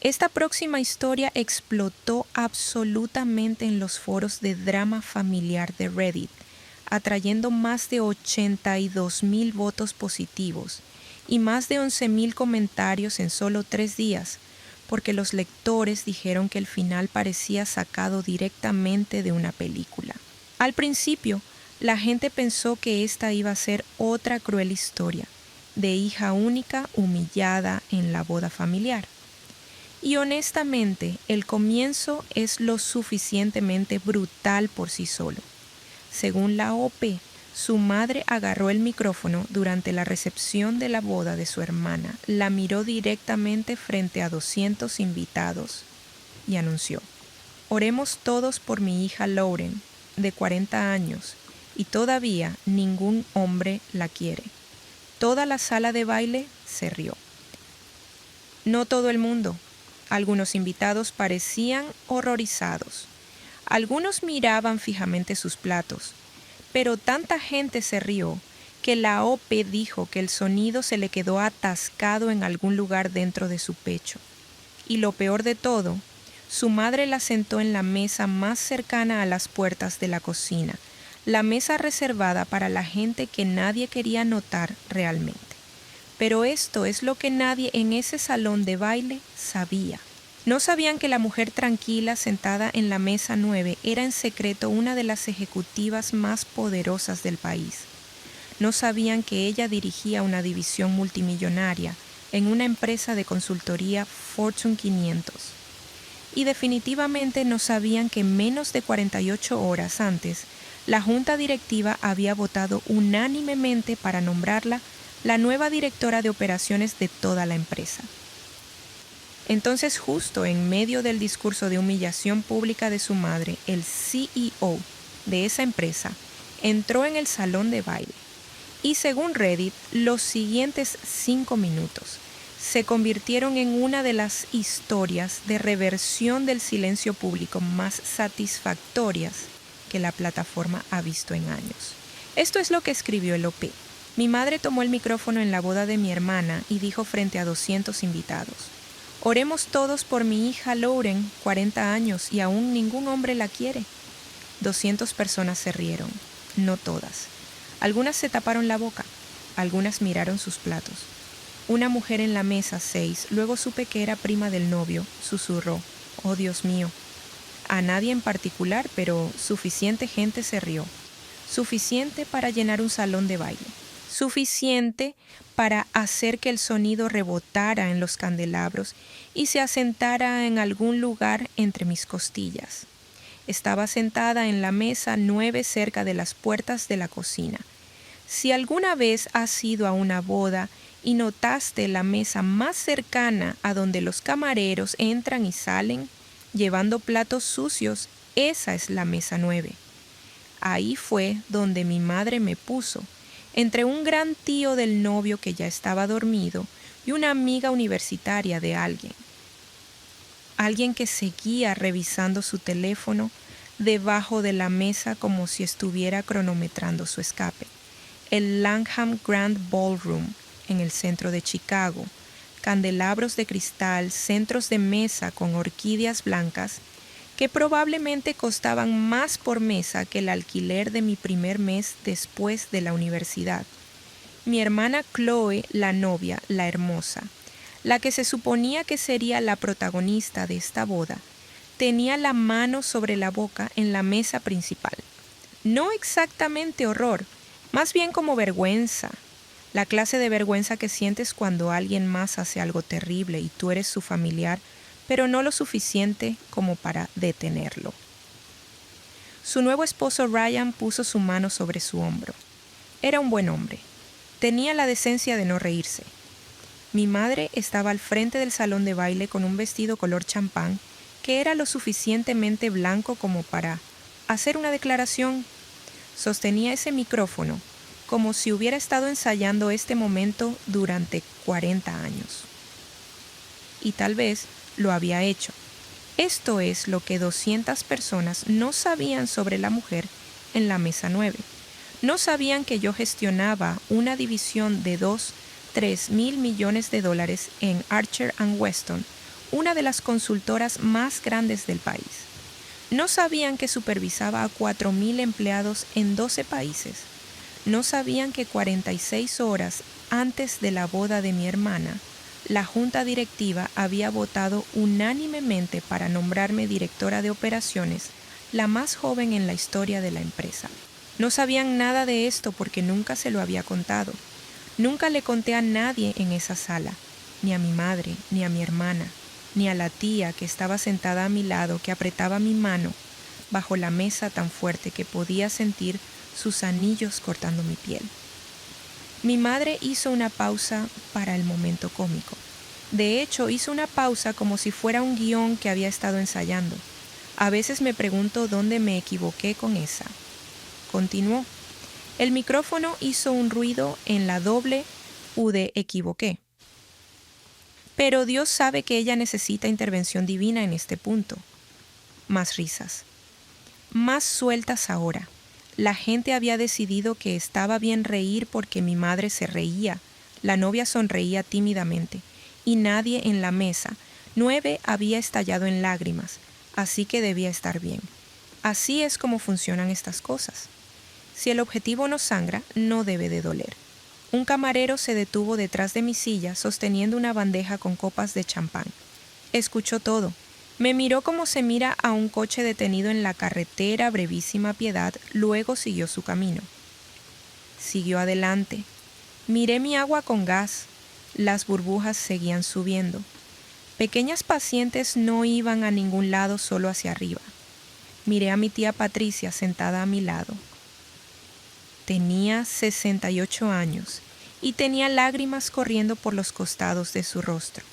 Esta próxima historia explotó absolutamente en los foros de drama familiar de Reddit, atrayendo más de 82,000 votos positivos y más de 11,000 comentarios en solo 3 días, porque los lectores dijeron que el final parecía sacado directamente de una película. Al principio, la gente pensó que esta iba a ser otra cruel historia, de hija única humillada en la boda familiar. Y honestamente, el comienzo es lo suficientemente brutal por sí solo. Según la OP, su madre agarró el micrófono durante la recepción de la boda de su hermana, la miró directamente frente a 200 invitados y anunció: "Oremos todos por mi hija Lauren, de 40 años, y todavía ningún hombre la quiere". Toda la sala de baile se rió. No todo el mundo. Algunos invitados parecían horrorizados. Algunos miraban fijamente sus platos, pero tanta gente se rió que la OP dijo que el sonido se le quedó atascado en algún lugar dentro de su pecho. Y lo peor de todo, su madre la sentó en la mesa más cercana a las puertas de la cocina, la mesa reservada para la gente que nadie quería notar realmente. Pero esto es lo que nadie en ese salón de baile sabía. No sabían que la mujer tranquila sentada en la mesa 9 era en secreto una de las ejecutivas más poderosas del país. No sabían que ella dirigía una división multimillonaria en una empresa de consultoría Fortune 500. Y definitivamente no sabían que menos de 48 horas antes, la junta directiva había votado unánimemente para nombrarla la nueva directora de operaciones de toda la empresa. Entonces, justo en medio del discurso de humillación pública de su madre, el CEO de esa empresa entró en el salón de baile y, según Reddit, los siguientes 5 minutos se convirtieron en una de las historias de reversión del silencio público más satisfactorias que la plataforma ha visto en años. Esto es lo que escribió el OP. Mi madre tomó el micrófono en la boda de mi hermana y dijo frente a 200 invitados: "Oremos todos por mi hija Lauren, 40 años, y aún ningún hombre la quiere". 200 personas se rieron, no todas. Algunas se taparon la boca, algunas miraron sus platos. Una mujer en la mesa 6, luego supe que era prima del novio, susurró: "Oh, Dios mío". A nadie en particular, pero suficiente gente se rió. Suficiente para llenar un salón de baile. Suficiente para hacer que el sonido rebotara en los candelabros y se asentara en algún lugar entre mis costillas. Estaba sentada en la mesa 9 cerca de las puertas de la cocina. Si alguna vez has ido a una boda y notaste la mesa más cercana a donde los camareros entran y salen, llevando platos sucios, esa es la mesa 9. Ahí fue donde mi madre me puso, entre un gran tío del novio que ya estaba dormido y una amiga universitaria de alguien. Alguien que seguía revisando su teléfono debajo de la mesa como si estuviera cronometrando su escape. El Langham Grand Ballroom en el centro de Chicago, candelabros de cristal, centros de mesa con orquídeas blancas que probablemente costaban más por mesa que el alquiler de mi primer mes después de la universidad. Mi hermana Chloe, la novia, la hermosa, la que se suponía que sería la protagonista de esta boda, tenía la mano sobre la boca en la mesa principal. No exactamente horror, más bien como vergüenza. La clase de vergüenza que sientes cuando alguien más hace algo terrible y tú eres su familiar, pero no lo suficiente como para detenerlo. Su nuevo esposo Ryan puso su mano sobre su hombro. Era un buen hombre. Tenía la decencia de no reírse. Mi madre estaba al frente del salón de baile con un vestido color champán que era lo suficientemente blanco como para hacer una declaración. Sostenía ese micrófono como si hubiera estado ensayando este momento durante 40 años. Y tal vez lo había hecho. Esto es lo que 200 personas no sabían sobre la mujer en la mesa 9. No sabían que yo gestionaba una división de 2-3 mil millones de dólares en Archer & Weston, una de las consultoras más grandes del país. No sabían que supervisaba a 4,000 empleados en 12 países. No sabían que 46 horas antes de la boda de mi hermana, la junta directiva había votado unánimemente para nombrarme directora de operaciones, la más joven en la historia de la empresa. No sabían nada de esto porque nunca se lo había contado. Nunca le conté a nadie en esa sala, ni a mi madre, ni a mi hermana, ni a la tía que estaba sentada a mi lado, que apretaba mi mano bajo la mesa tan fuerte que podía sentir sus anillos cortando mi piel. Mi madre hizo una pausa para el momento cómico. De hecho, hizo una pausa como si fuera un guión que había estado ensayando. A veces me pregunto dónde me equivoqué con esa. Continuó. El micrófono hizo un ruido en la doble U de equivoqué. Pero Dios sabe que ella necesita intervención divina en este punto. Más risas. Más sueltas ahora. La gente había decidido que estaba bien reír porque mi madre se reía. La novia sonreía tímidamente. Y nadie en la mesa, 9, había estallado en lágrimas. Así que debía estar bien. Así es como funcionan estas cosas. Si el objetivo no sangra, no debe de doler. Un camarero se detuvo detrás de mi silla sosteniendo una bandeja con copas de champán. Escuchó todo. Me miró como se mira a un coche detenido en la carretera Brevísima Piedad, luego siguió su camino. Siguió adelante. Miré mi agua con gas. Las burbujas seguían subiendo. Pequeñas pacientes no iban a ningún lado, solo hacia arriba. Miré a mi tía Patricia sentada a mi lado. Tenía 68 años y tenía lágrimas corriendo por los costados de su rostro.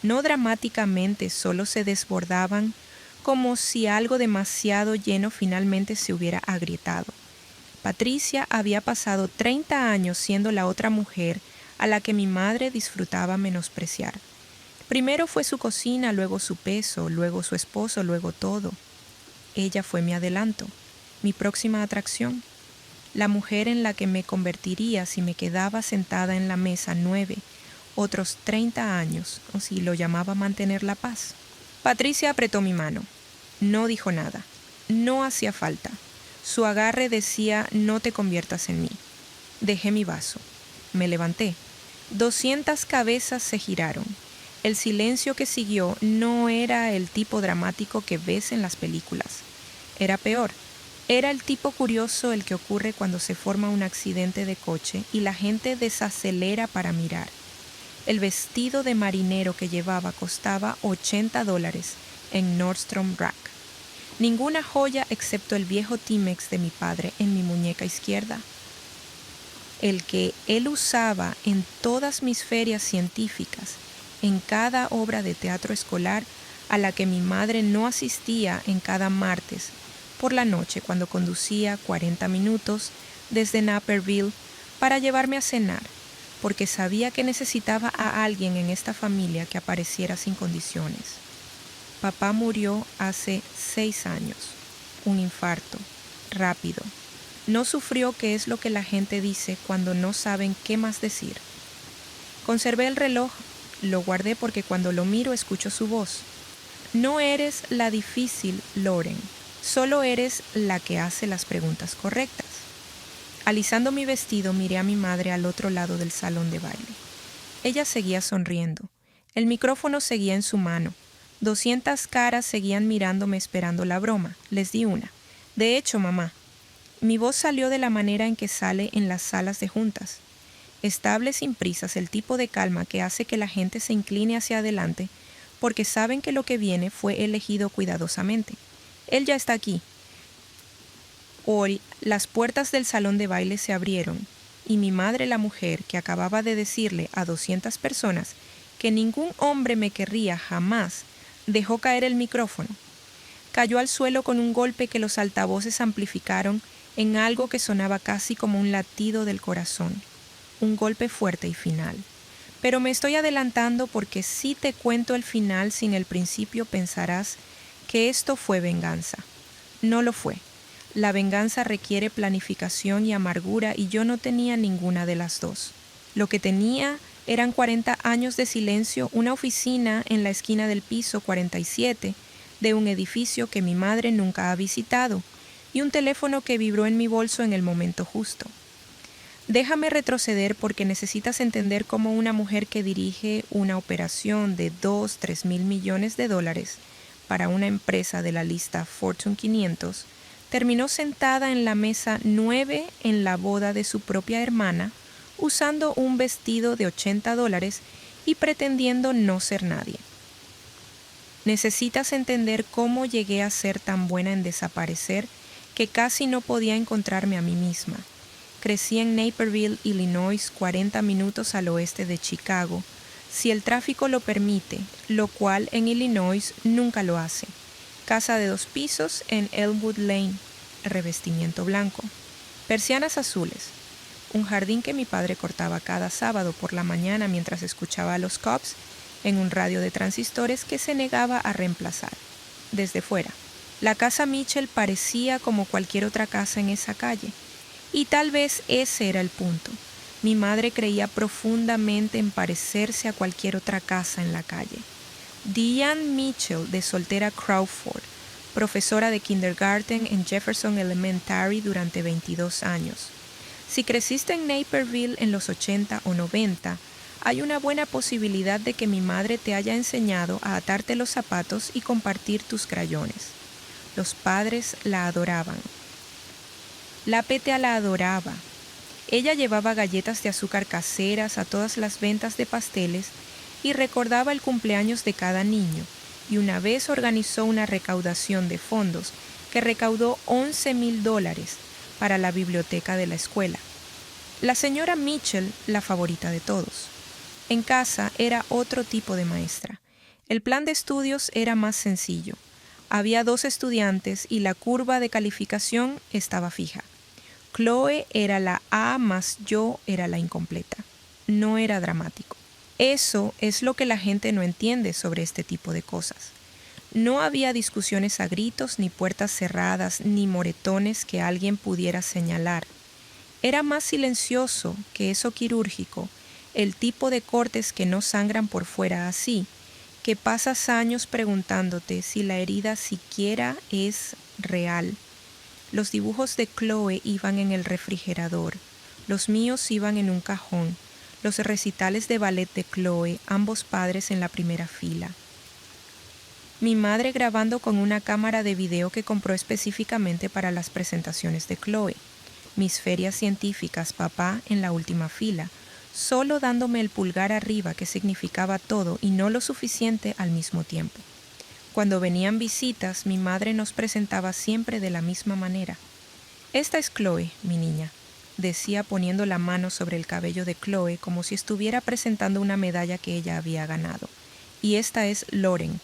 No dramáticamente, solo se desbordaban como si algo demasiado lleno finalmente se hubiera agrietado. Patricia había pasado 30 años siendo la otra mujer a la que mi madre disfrutaba menospreciar. Primero fue su cocina, luego su peso, luego su esposo, luego todo. Ella fue mi adelanto, mi próxima atracción, la mujer en la que me convertiría si me quedaba sentada en la mesa 9, otros 30 años, o si lo llamaba mantener la paz. Patricia apretó mi mano. No dijo nada. No hacía falta. Su agarre decía, no te conviertas en mí. Dejé mi vaso. Me levanté. 200 cabezas se giraron. El silencio que siguió no era el tipo dramático que ves en las películas. Era peor. Era el tipo curioso el que ocurre cuando se forma un accidente de coche y la gente desacelera para mirar. El vestido de marinero que llevaba costaba $80 en Nordstrom Rack. Ninguna joya excepto el viejo Timex de mi padre en mi muñeca izquierda. El que él usaba en todas mis ferias científicas, en cada obra de teatro escolar a la que mi madre no asistía en cada martes, por la noche cuando conducía 40 minutos desde Naperville para llevarme a cenar, porque sabía que necesitaba a alguien en esta familia que apareciera sin condiciones. Papá murió hace 6 años, un infarto, rápido. No sufrió, que es lo que la gente dice cuando no saben qué más decir. Conservé el reloj, lo guardé porque cuando lo miro escucho su voz. No eres la difícil, Lauren, solo eres la que hace las preguntas correctas. Alisando mi vestido, miré a mi madre al otro lado del salón de baile. Ella seguía sonriendo. El micrófono seguía en su mano. 200 caras seguían mirándome esperando la broma. Les di una. De hecho, mamá, mi voz salió de la manera en que sale en las salas de juntas. Estable, sin prisas, el tipo de calma que hace que la gente se incline hacia adelante porque saben que lo que viene fue elegido cuidadosamente. Él ya está aquí. Hoy las puertas del salón de baile se abrieron y mi madre, la mujer que acababa de decirle a 200 personas que ningún hombre me querría jamás, dejó caer el micrófono. Cayó al suelo con un golpe que los altavoces amplificaron en algo que sonaba casi como un latido del corazón. Un golpe fuerte y final. Pero me estoy adelantando porque si te cuento el final sin el principio pensarás que esto fue venganza. No lo fue. La venganza requiere planificación y amargura y yo no tenía ninguna de las dos. Lo que tenía Eran 40 años de silencio, una oficina en la esquina del piso 47 de un edificio que mi madre nunca ha visitado y un teléfono que vibró en mi bolso en el momento justo. Déjame retroceder porque necesitas entender cómo una mujer que dirige una operación de 2-3 mil millones de dólares para una empresa de la lista Fortune 500 terminó sentada en la mesa 9 en la boda de su propia hermana usando un vestido de $80 y pretendiendo no ser nadie. Necesitas entender cómo llegué a ser tan buena en desaparecer que casi no podía encontrarme a mí misma. Crecí en Naperville, Illinois, 40 minutos al oeste de Chicago, si el tráfico lo permite, lo cual en Illinois nunca lo hace. Casa de 2 pisos en Elmwood Lane, revestimiento blanco. Persianas azules. Un jardín que mi padre cortaba cada sábado por la mañana mientras escuchaba a los Cubs en un radio de transistores que se negaba a reemplazar. Desde fuera, la casa Mitchell parecía como cualquier otra casa en esa calle. Y tal vez ese era el punto. Mi madre creía profundamente en parecerse a cualquier otra casa en la calle. Diane Mitchell, de soltera Crawford, profesora de kindergarten en Jefferson Elementary durante 22 años. Si creciste en Naperville en los 80 o 90, hay una buena posibilidad de que mi madre te haya enseñado a atarte los zapatos y compartir tus crayones. Los padres la adoraban. La Petea la adoraba. Ella llevaba galletas de azúcar caseras a todas las ventas de pasteles y recordaba el cumpleaños de cada niño, y una vez organizó una recaudación de fondos que recaudó $11,000 para la biblioteca de la escuela. La señora Mitchell, la favorita de todos. En casa era otro tipo de maestra. El plan de estudios era más sencillo. Había 2 estudiantes y la curva de calificación estaba fija. Chloe era la A más yo era la incompleta. No era dramático. Eso es lo que la gente no entiende sobre este tipo de cosas. No había discusiones a gritos, ni puertas cerradas, ni moretones que alguien pudiera señalar. Era más silencioso que eso quirúrgico, el tipo de cortes que no sangran por fuera así, que pasas años preguntándote si la herida siquiera es real. Los dibujos de Chloe iban en el refrigerador, los míos iban en un cajón, los recitales de ballet de Chloe, ambos padres en la primera fila. Mi madre grabando con una cámara de video que compró específicamente para las presentaciones de Chloe. Mis ferias científicas, papá en la última fila, solo dándome el pulgar arriba que significaba todo y no lo suficiente al mismo tiempo. Cuando venían visitas, mi madre nos presentaba siempre de la misma manera. «Esta es Chloe, mi niña», decía poniendo la mano sobre el cabello de Chloe como si estuviera presentando una medalla que ella había ganado. «Y esta es Lauren»,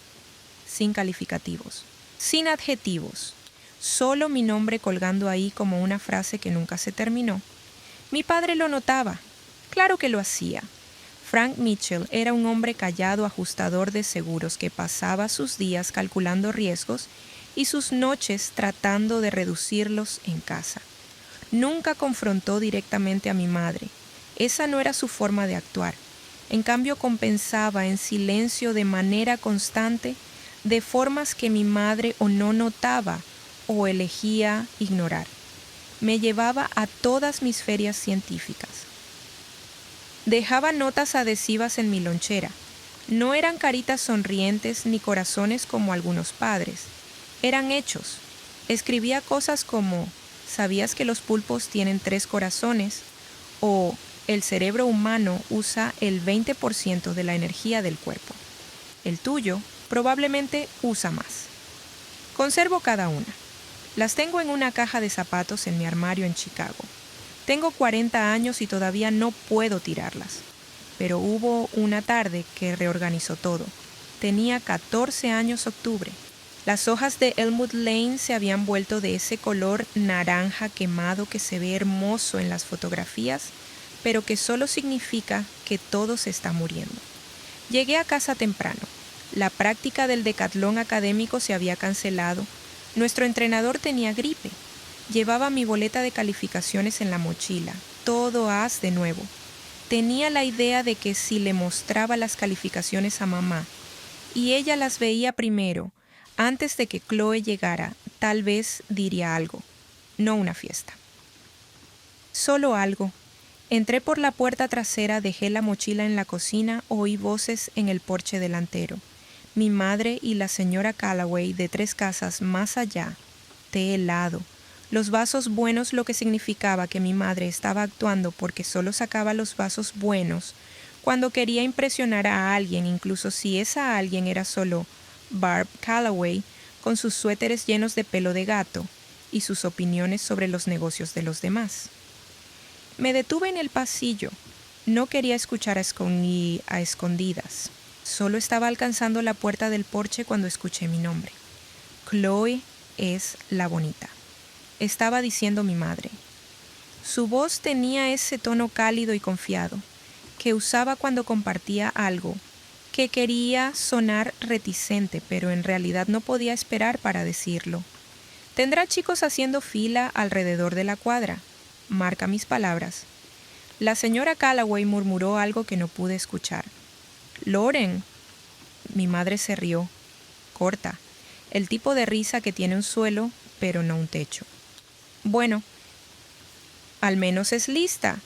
sin calificativos, sin adjetivos, solo mi nombre colgando ahí como una frase que nunca se terminó. Mi padre lo notaba, claro que lo hacía. Frank Mitchell era un hombre callado ajustador de seguros que pasaba sus días calculando riesgos y sus noches tratando de reducirlos en casa. Nunca confrontó directamente a mi madre. Esa no era su forma de actuar. En cambio, compensaba en silencio de manera constante de formas que mi madre o no notaba o elegía ignorar. Me llevaba a todas mis ferias científicas. Dejaba notas adhesivas en mi lonchera. No eran caritas sonrientes ni corazones como algunos padres. Eran hechos. Escribía cosas como: ¿sabías que los pulpos tienen 3 corazones? O el cerebro humano usa el 20% de la energía del cuerpo. El tuyo probablemente usa más. Conservo cada una. Las tengo en una caja de zapatos en mi armario en Chicago. Tengo 40 años y todavía no puedo tirarlas. Pero hubo una tarde que reorganizó todo. Tenía 14 años octubre. Las hojas de Elmwood Lane se habían vuelto de ese color naranja quemado que se ve hermoso en las fotografías, pero que solo significa que todo se está muriendo. Llegué a casa temprano. La práctica del decatlón académico se había cancelado. Nuestro entrenador tenía gripe. Llevaba mi boleta de calificaciones en la mochila. Todo as de nuevo. Tenía la idea de que si le mostraba las calificaciones a mamá y ella las veía primero, antes de que Chloe llegara, tal vez diría algo, no una fiesta. Solo algo. Entré por la puerta trasera, dejé la mochila en la cocina, oí voces en el porche delantero. Mi madre y la señora Callaway de 3 casas más allá. Té helado. Los vasos buenos, lo que significaba que mi madre estaba actuando porque solo sacaba los vasos buenos cuando quería impresionar a alguien, incluso si esa alguien era solo Barb Callaway, con sus suéteres llenos de pelo de gato y sus opiniones sobre los negocios de los demás. Me detuve en el pasillo. No quería escuchar a escondidas. Solo estaba alcanzando la puerta del porche cuando escuché mi nombre. Chloe es la bonita, estaba diciendo mi madre. Su voz tenía ese tono cálido y confiado que usaba cuando compartía algo que quería sonar reticente, pero en realidad no podía esperar para decirlo. Tendrá chicos haciendo fila alrededor de la cuadra. Marca mis palabras. La señora Callaway murmuró algo que no pude escuchar. «Loren». Mi madre se rió, corta, el tipo de risa que tiene un suelo, pero no un techo. «Bueno, al menos es lista,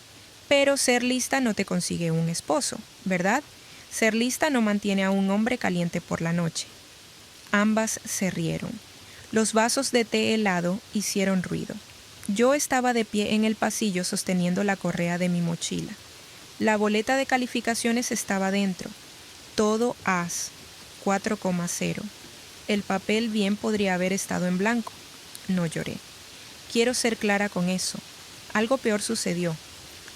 pero ser lista no te consigue un esposo, ¿verdad? Ser lista no mantiene a un hombre caliente por la noche». Ambas se rieron. Los vasos de té helado hicieron ruido. Yo estaba de pie en el pasillo sosteniendo la correa de mi mochila. La boleta de calificaciones estaba dentro. Todo As, 4,0. El papel bien podría haber estado en blanco. No lloré. Quiero ser clara con eso. Algo peor sucedió.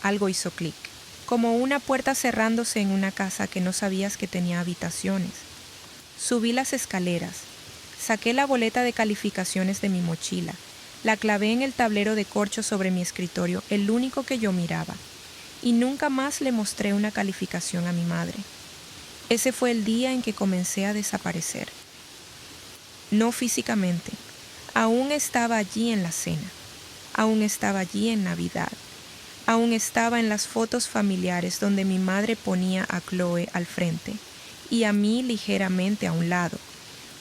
Algo hizo clic. Como una puerta cerrándose en una casa que no sabías que tenía habitaciones. Subí las escaleras. Saqué la boleta de calificaciones de mi mochila. La clavé en el tablero de corcho sobre mi escritorio, el único que yo miraba. Y nunca más le mostré una calificación a mi madre. Ese fue el día en que comencé a desaparecer. No físicamente. Aún estaba allí en la cena. Aún estaba allí en Navidad. Aún estaba en las fotos familiares donde mi madre ponía a Chloe al frente y a mí ligeramente a un lado,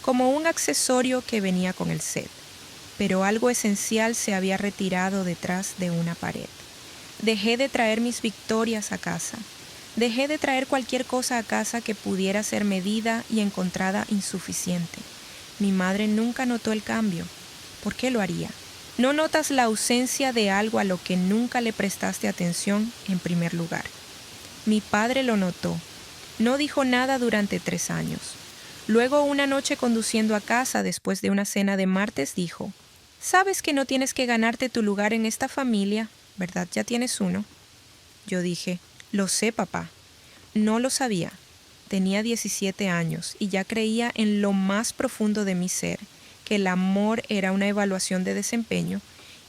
como un accesorio que venía con el set. Pero algo esencial se había retirado detrás de una pared. Dejé de traer mis victorias a casa. Dejé de traer cualquier cosa a casa que pudiera ser medida y encontrada insuficiente. Mi madre nunca notó el cambio. ¿Por qué lo haría? No notas la ausencia de algo a lo que nunca le prestaste atención en primer lugar. Mi padre lo notó. No dijo nada durante 3 años. Luego, una noche conduciendo a casa después de una cena de martes, dijo: «Sabes que no tienes que ganarte tu lugar en esta familia, ¿verdad? Ya tienes uno». Yo dije: «Lo sé, papá». No lo sabía. Tenía 17 años y ya creía en lo más profundo de mi ser que el amor era una evaluación de desempeño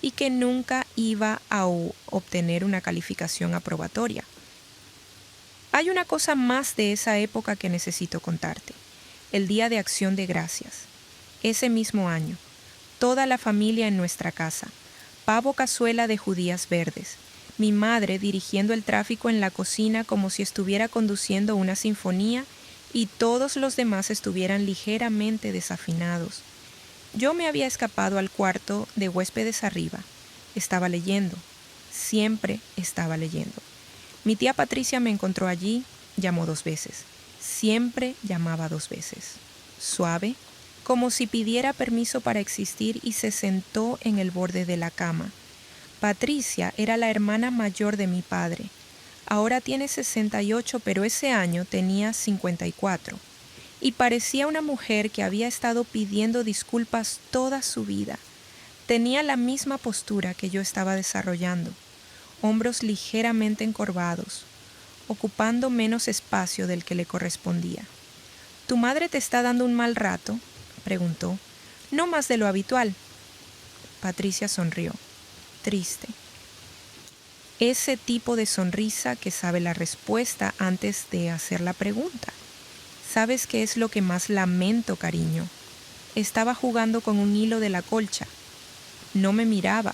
y que nunca iba a obtener una calificación aprobatoria. Hay una cosa más de esa época que necesito contarte. El Día de Acción de Gracias. Ese mismo año, toda la familia en nuestra casa, pavo cazuela de judías verdes, mi madre dirigiendo el tráfico en la cocina como si estuviera conduciendo una sinfonía y todos los demás estuvieran ligeramente desafinados. Yo me había escapado al cuarto de huéspedes arriba. Estaba leyendo. Siempre estaba leyendo. Mi tía Patricia me encontró allí, llamó 2 veces. Siempre llamaba 2 veces. Suave, como si pidiera permiso para existir, y se sentó en el borde de la cama. Patricia era la hermana mayor de mi padre. Ahora tiene 68, pero ese año tenía 54. Y parecía una mujer que había estado pidiendo disculpas toda su vida. Tenía la misma postura que yo estaba desarrollando, hombros ligeramente encorvados, ocupando menos espacio del que le correspondía. «¿Tu madre te está dando un mal rato?», preguntó. «No más de lo habitual». Patricia sonrió, triste. Ese tipo de sonrisa que sabe la respuesta antes de hacer la pregunta. ¿Sabes qué es lo que más lamento, cariño? Estaba jugando con un hilo de la colcha. No me miraba.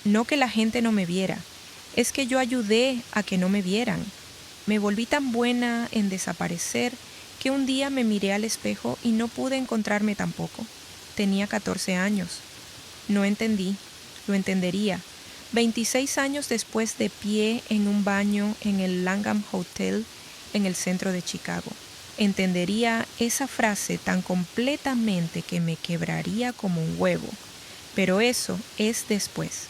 No que la gente no me viera. Es que yo ayudé a que no me vieran. Me volví tan buena en desaparecer que un día me miré al espejo y no pude encontrarme tampoco. Tenía 14 años. No entendí. Lo entendería. 26 años después, de pie en un baño en el Langham Hotel en el centro de Chicago. Entendería esa frase tan completamente que me quebraría como un huevo. Pero eso es después.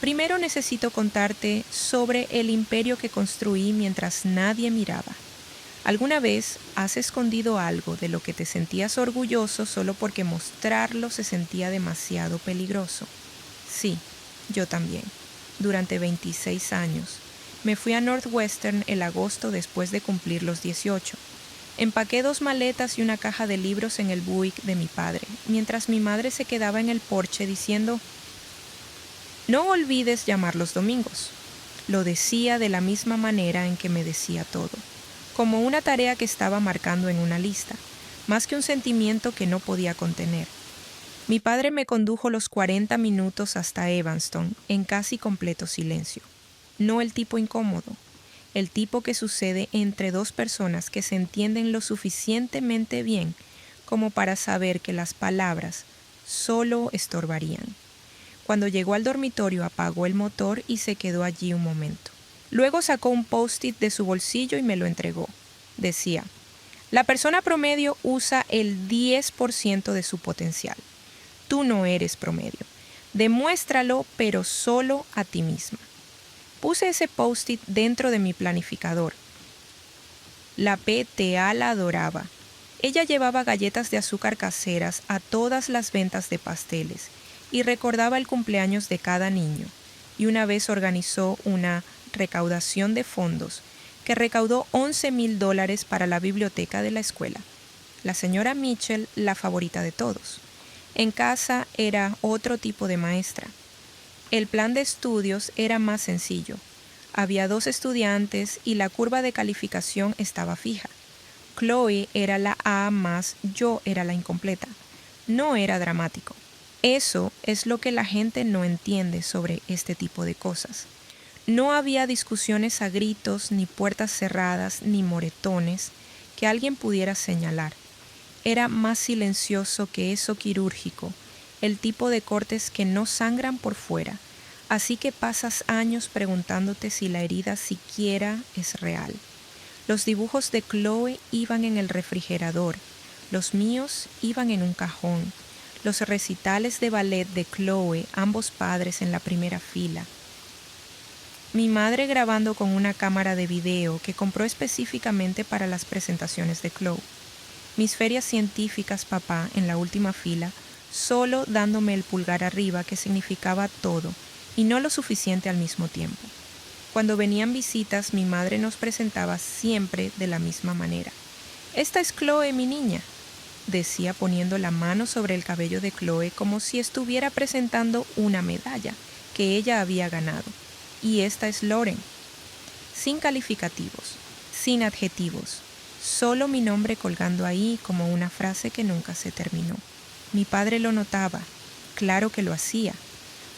Primero necesito contarte sobre el imperio que construí mientras nadie miraba. ¿Alguna vez has escondido algo de lo que te sentías orgulloso solo porque mostrarlo se sentía demasiado peligroso? Sí, yo también. Durante 26 años. Me fui a Northwestern el agosto después de cumplir los 18. Empaqué 2 maletas y una caja de libros en el Buick de mi padre, mientras mi madre se quedaba en el porche diciendo: «No olvides llamar los domingos». Lo decía de la misma manera en que me decía todo, como una tarea que estaba marcando en una lista, más que un sentimiento que no podía contener. Mi padre me condujo los 40 minutos hasta Evanston en casi completo silencio. No el tipo incómodo, el tipo que sucede entre 2 personas que se entienden lo suficientemente bien como para saber que las palabras solo estorbarían. Cuando llegó al dormitorio apagó el motor y se quedó allí un momento. Luego sacó un post-it de su bolsillo y me lo entregó. Decía: «La persona promedio usa el 10% de su potencial. Tú no eres promedio. Demuéstralo, pero solo a ti misma». Puse ese post-it dentro de mi planificador. La PTA la adoraba. Ella llevaba galletas de azúcar caseras a todas las ventas de pasteles y recordaba el cumpleaños de cada niño. Y una vez organizó una recaudación de fondos que recaudó $11,000 para la biblioteca de la escuela. La señora Mitchell, la favorita de todos. En casa era otro tipo de maestra. El plan de estudios era más sencillo. Había 2 estudiantes y la curva de calificación estaba fija. Chloe era la A más yo era la incompleta. No era dramático. Eso es lo que la gente no entiende sobre este tipo de cosas. No había discusiones a gritos, ni puertas cerradas, ni moretones que alguien pudiera señalar. Era más silencioso que eso quirúrgico, el tipo de cortes que no sangran por fuera, así que pasas años preguntándote si la herida siquiera es real. Los dibujos de Chloe iban en el refrigerador, los míos iban en un cajón, los recitales de ballet de Chloe, ambos padres en la primera fila. Mi madre grabando con una cámara de video que compró específicamente para las presentaciones de Chloe. Mis ferias científicas, papá, en la última fila, solo dándome el pulgar arriba, que significaba todo y no lo suficiente al mismo tiempo. Cuando venían visitas, mi madre nos presentaba siempre de la misma manera. «Esta es Chloe, mi niña», decía poniendo la mano sobre el cabello de Chloe como si estuviera presentando una medalla que ella había ganado. «Y esta es Lauren». Sin calificativos, sin adjetivos, solo mi nombre colgando ahí como una frase que nunca se terminó. Mi padre lo notaba, claro que lo hacía.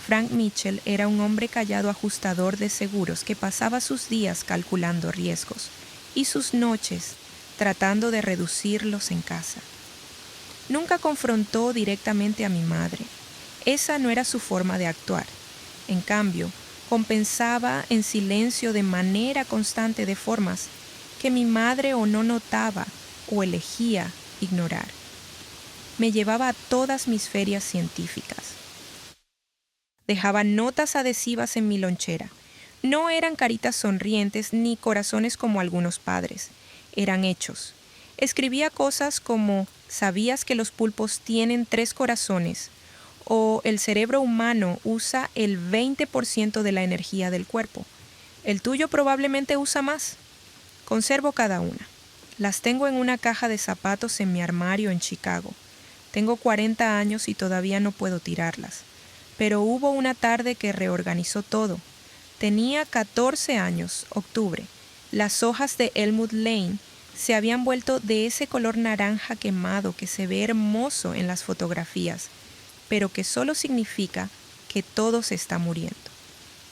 Frank Mitchell era un hombre callado ajustador de seguros que pasaba sus días calculando riesgos y sus noches tratando de reducirlos en casa. Nunca confrontó directamente a mi madre. Esa no era su forma de actuar. En cambio, compensaba en silencio de manera constante de formas que mi madre o no notaba o elegía ignorar. Me llevaba a todas mis ferias científicas. Dejaba notas adhesivas en mi lonchera. No eran caritas sonrientes ni corazones como algunos padres. Eran hechos. Escribía cosas como: «¿Sabías que los pulpos tienen 3 corazones?» o «El cerebro humano usa el 20% de la energía del cuerpo. El tuyo probablemente usa más». Conservo cada una. Las tengo en una caja de zapatos en mi armario en Chicago. Tengo 40 años y todavía no puedo tirarlas. Pero hubo una tarde que reorganizó todo. Tenía 14 años, octubre. Las hojas de Elmwood Lane se habían vuelto de ese color naranja quemado que se ve hermoso en las fotografías, pero que solo significa que todo se está muriendo.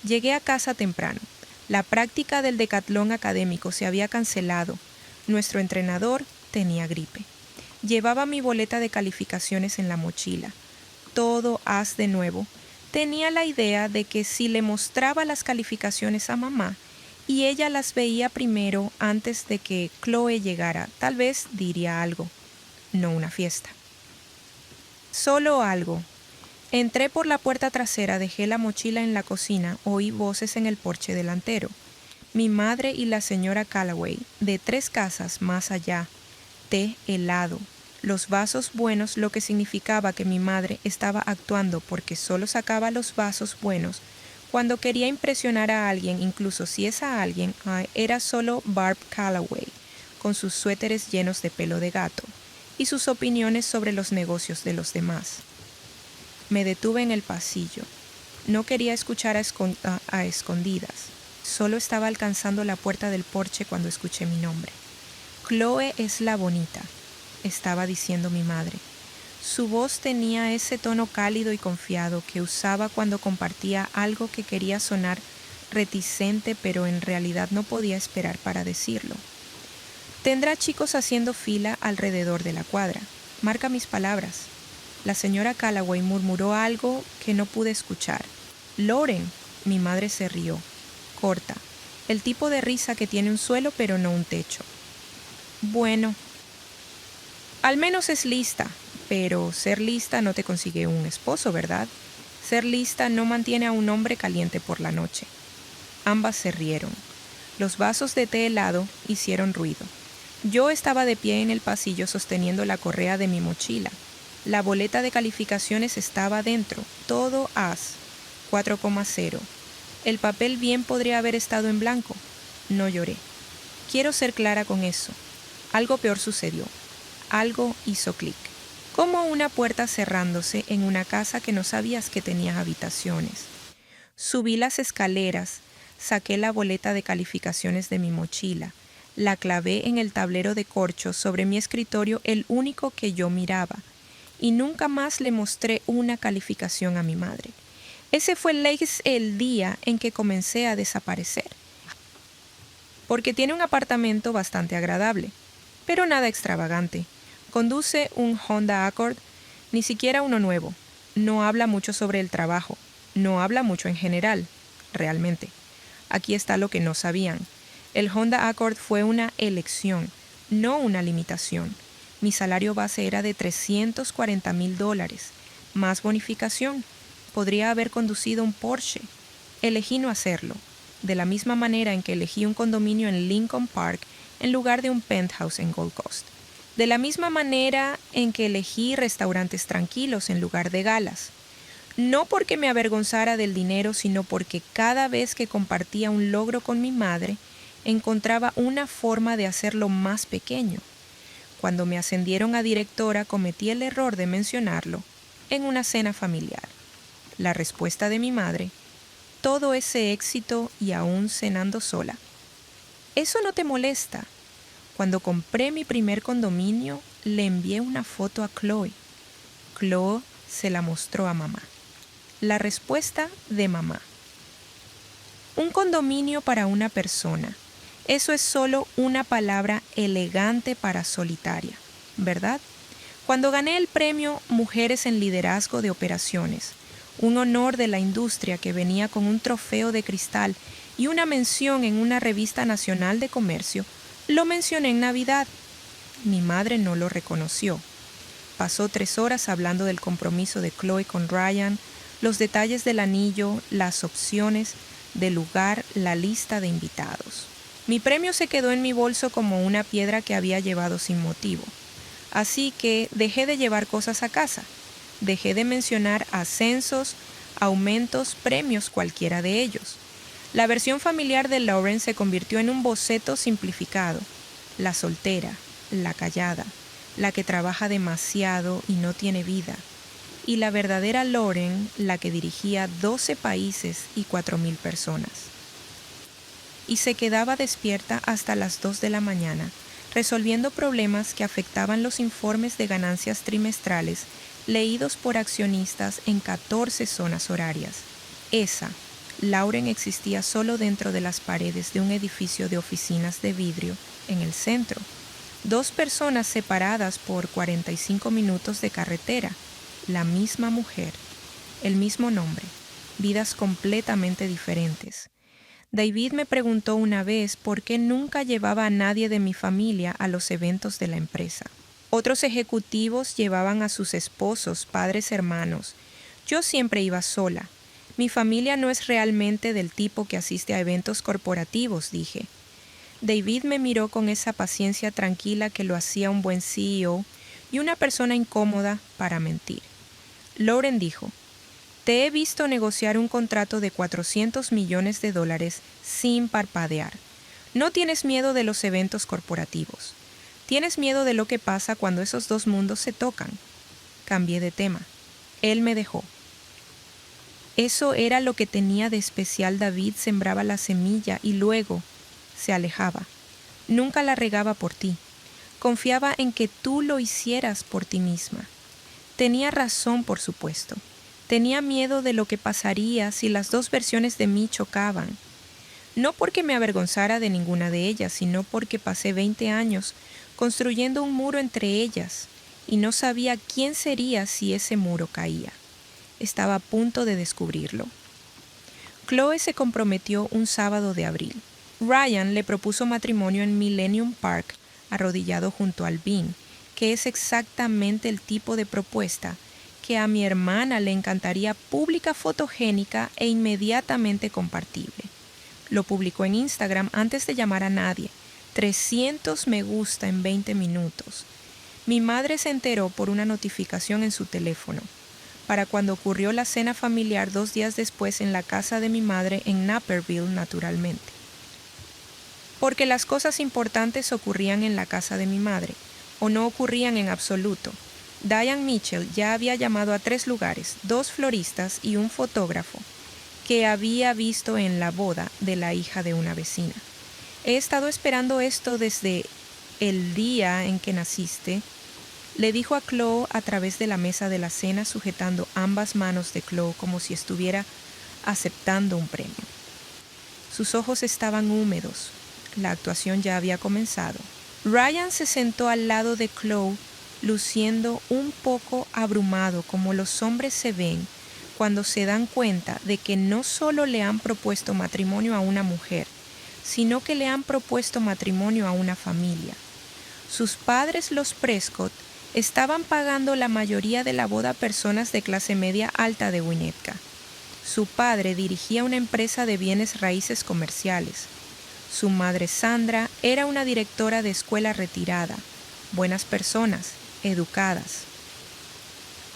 Llegué a casa temprano. La práctica del decatlón académico se había cancelado. Nuestro entrenador tenía gripe. Llevaba mi boleta de calificaciones en la mochila. Todo as de nuevo. Tenía la idea de que si le mostraba las calificaciones a mamá y ella las veía primero antes de que Chloe llegara, tal vez diría algo. No una fiesta. Solo algo. Entré por la puerta trasera, dejé la mochila en la cocina, oí voces en el porche delantero. Mi madre y la señora Callaway, de 3 casas más allá. Té helado. Los vasos buenos, lo que significaba que mi madre estaba actuando porque solo sacaba los vasos buenos cuando quería impresionar a alguien, incluso si esa alguien era solo Barb Callaway, con sus suéteres llenos de pelo de gato y sus opiniones sobre los negocios de los demás. Me detuve en el pasillo. No quería escuchar a escondidas. Solo estaba alcanzando la puerta del porche cuando escuché mi nombre. Chloe es la bonita, estaba diciendo mi madre. Su voz tenía ese tono cálido y confiado que usaba cuando compartía algo que quería sonar reticente, pero en realidad no podía esperar para decirlo. Tendrá chicos haciendo fila alrededor de la cuadra. Marca mis palabras. La señora Callaway murmuró algo que no pude escuchar. «Lauren», mi madre se rió, corta, el tipo de risa que tiene un suelo pero no un techo. «Bueno, al menos es lista, pero ser lista no te consigue un esposo, ¿verdad? Ser lista no mantiene a un hombre caliente por la noche». Ambas se rieron. Los vasos de té helado hicieron ruido. Yo estaba de pie en el pasillo sosteniendo la correa de mi mochila. La boleta de calificaciones estaba dentro, todo as, 4,0. El papel bien podría haber estado en blanco. No lloré. Quiero ser clara con eso. Algo peor sucedió. Algo hizo clic. Como una puerta cerrándose en una casa que no sabías que tenía habitaciones. Subí las escaleras, saqué la boleta de calificaciones de mi mochila, la clavé en el tablero de corcho sobre mi escritorio, el único que yo miraba, y nunca más le mostré una calificación a mi madre. Ese fue el día en que comencé a desaparecer. Porque tiene un apartamento bastante agradable, pero nada extravagante. Conduce un Honda Accord, ni siquiera uno nuevo. No habla mucho sobre el trabajo. No habla mucho en general, realmente. Aquí está lo que no sabían. El Honda Accord fue una elección, no una limitación. Mi salario base era de $340,000, más bonificación. Podría haber conducido un Porsche. Elegí no hacerlo, de la misma manera en que elegí un condominio en Lincoln Park en lugar de un penthouse en Gold Coast. De la misma manera en que elegí restaurantes tranquilos en lugar de galas. No porque me avergonzara del dinero, sino porque cada vez que compartía un logro con mi madre, encontraba una forma de hacerlo más pequeño. Cuando me ascendieron a directora, cometí el error de mencionarlo en una cena familiar. La respuesta de mi madre: todo ese éxito y aún cenando sola. ¿Eso no te molesta? Cuando compré mi primer condominio, le envié una foto a Chloe. Chloe se la mostró a mamá. La respuesta de mamá: un condominio para una persona. Eso es solo una palabra elegante para solitaria, ¿verdad? Cuando gané el premio Mujeres en Liderazgo de Operaciones, un honor de la industria que venía con un trofeo de cristal y una mención en una revista nacional de comercio, lo mencioné en Navidad. Mi madre no lo reconoció. Pasó 3 horas hablando del compromiso de Chloe con Ryan, los detalles del anillo, las opciones, del lugar, la lista de invitados. Mi premio se quedó en mi bolso como una piedra que había llevado sin motivo. Así que dejé de llevar cosas a casa. Dejé de mencionar ascensos, aumentos, premios, cualquiera de ellos. La versión familiar de Lauren se convirtió en un boceto simplificado. La soltera, la callada, la que trabaja demasiado y no tiene vida. Y la verdadera Lauren, la que dirigía 12 países y 4,000 personas. Y se quedaba despierta hasta las 2 de la mañana, resolviendo problemas que afectaban los informes de ganancias trimestrales leídos por accionistas en 14 zonas horarias. Esa, Lauren existía solo dentro de las paredes de un edificio de oficinas de vidrio en el centro. 2 personas separadas por 45 minutos de carretera. La misma mujer, el mismo nombre, vidas completamente diferentes. David me preguntó una vez por qué nunca llevaba a nadie de mi familia a los eventos de la empresa. Otros ejecutivos llevaban a sus esposos, padres, hermanos. Yo siempre iba sola. Mi familia no es realmente del tipo que asiste a eventos corporativos, dije. David me miró con esa paciencia tranquila que lo hacía un buen CEO y una persona incómoda para mentir. Lauren dijo: te he visto negociar un contrato de $400 millones sin parpadear. No tienes miedo de los eventos corporativos. Tienes miedo de lo que pasa cuando esos 2 mundos se tocan. Cambié de tema. Él me dejó. Eso era lo que tenía de especial. David sembraba la semilla y luego se alejaba. Nunca la regaba por ti. Confiaba en que tú lo hicieras por ti misma. Tenía razón, por supuesto. Tenía miedo de lo que pasaría si las 2 versiones de mí chocaban. No porque me avergonzara de ninguna de ellas, sino porque pasé 20 años construyendo un muro entre ellas y no sabía quién sería si ese muro caía. Estaba a punto de descubrirlo. Chloe se comprometió un sábado de abril. Ryan le propuso matrimonio en Millennium Park, arrodillado junto al Bean, que es exactamente el tipo de propuesta que a mi hermana le encantaría, pública, fotogénica e inmediatamente compartible. Lo publicó en Instagram antes de llamar a nadie. 300 me gusta en 20 minutos. Mi madre se enteró por una notificación en su teléfono. Para cuando ocurrió la cena familiar 2 días después en la casa de mi madre en Naperville, naturalmente. Porque las cosas importantes ocurrían en la casa de mi madre, o no ocurrían en absoluto. Diane Mitchell ya había llamado a 3 lugares, 2 floristas y un fotógrafo, que había visto en la boda de la hija de una vecina. He estado esperando esto desde el día en que naciste, le dijo a Chloe a través de la mesa de la cena, sujetando ambas manos de Chloe como si estuviera aceptando un premio. Sus ojos estaban húmedos. La actuación ya había comenzado. Ryan se sentó al lado de Chloe, luciendo un poco abrumado, como los hombres se ven cuando se dan cuenta de que no solo le han propuesto matrimonio a una mujer, sino que le han propuesto matrimonio a una familia. Sus padres, los Prescott, estaban pagando la mayoría de la boda a personas de clase media alta de Winnetka. Su padre dirigía una empresa de bienes raíces comerciales. Su madre, Sandra, era una directora de escuela retirada. Buenas personas, educadas.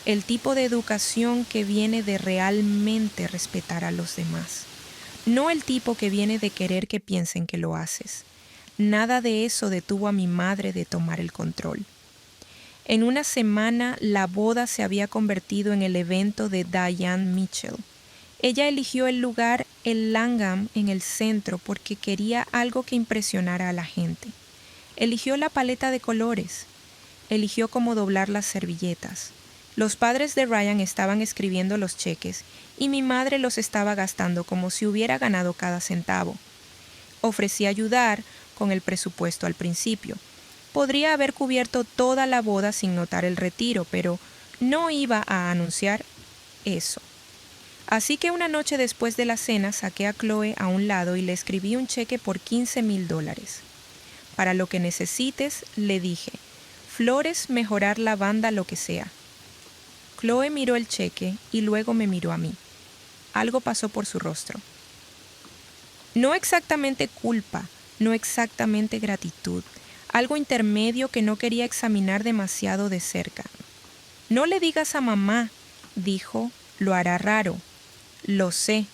El tipo de educación que viene de realmente respetar a los demás. No el tipo que viene de querer que piensen que lo haces. Nada de eso detuvo a mi madre de tomar el control. En una semana, la boda se había convertido en el evento de Diane Mitchell. Ella eligió el lugar, el Langham, en el centro porque quería algo que impresionara a la gente. Eligió la paleta de colores. Eligió cómo doblar las servilletas. Los padres de Ryan estaban escribiendo los cheques y mi madre los estaba gastando como si hubiera ganado cada centavo. Ofrecí ayudar con el presupuesto al principio. Podría haber cubierto toda la boda sin notar el retiro, pero no iba a anunciar eso. Así que una noche después de la cena saqué a Chloe a un lado y le escribí un cheque por $15,000. Para lo que necesites, le dije. Flores, mejorar la banda, lo que sea. Chloe miró el cheque y luego me miró a mí. Algo pasó por su rostro. No exactamente culpa, no exactamente gratitud. Algo intermedio que no quería examinar demasiado de cerca. No le digas a mamá, dijo, lo hará raro. Lo sé.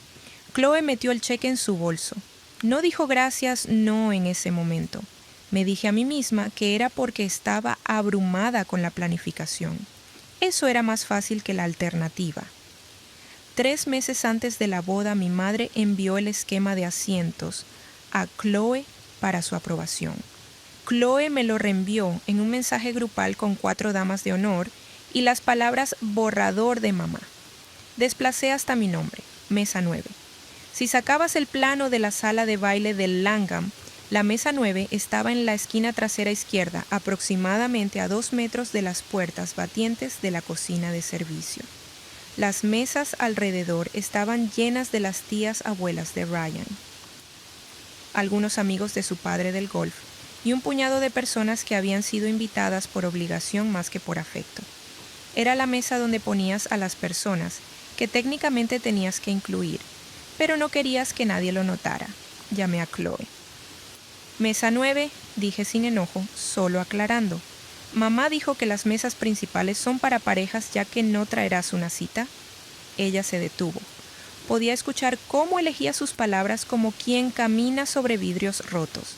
Chloe metió el cheque en su bolso. No dijo gracias, no en ese momento. Me dije a mí misma que era porque estaba abrumada con la planificación. Eso era más fácil que la alternativa. 3 meses antes de la boda, mi madre envió el esquema de asientos a Chloe para su aprobación. Chloe me lo reenvió en un mensaje grupal con 4 damas de honor y las palabras borrador de mamá. Desplacé hasta mi nombre, mesa 9. Si sacabas el plano de la sala de baile del Langham, la mesa 9 estaba en la esquina trasera izquierda, aproximadamente a 2 metros de las puertas batientes de la cocina de servicio. Las mesas alrededor estaban llenas de las tías abuelas de Ryan, algunos amigos de su padre del golf y un puñado de personas que habían sido invitadas por obligación más que por afecto. Era la mesa donde ponías a las personas que técnicamente tenías que incluir, pero no querías que nadie lo notara. Llamé a Chloe. Mesa 9, dije sin enojo, solo aclarando. Mamá dijo que las mesas principales son para parejas ya que no traerás una cita. Ella se detuvo. Podía escuchar cómo elegía sus palabras como quien camina sobre vidrios rotos.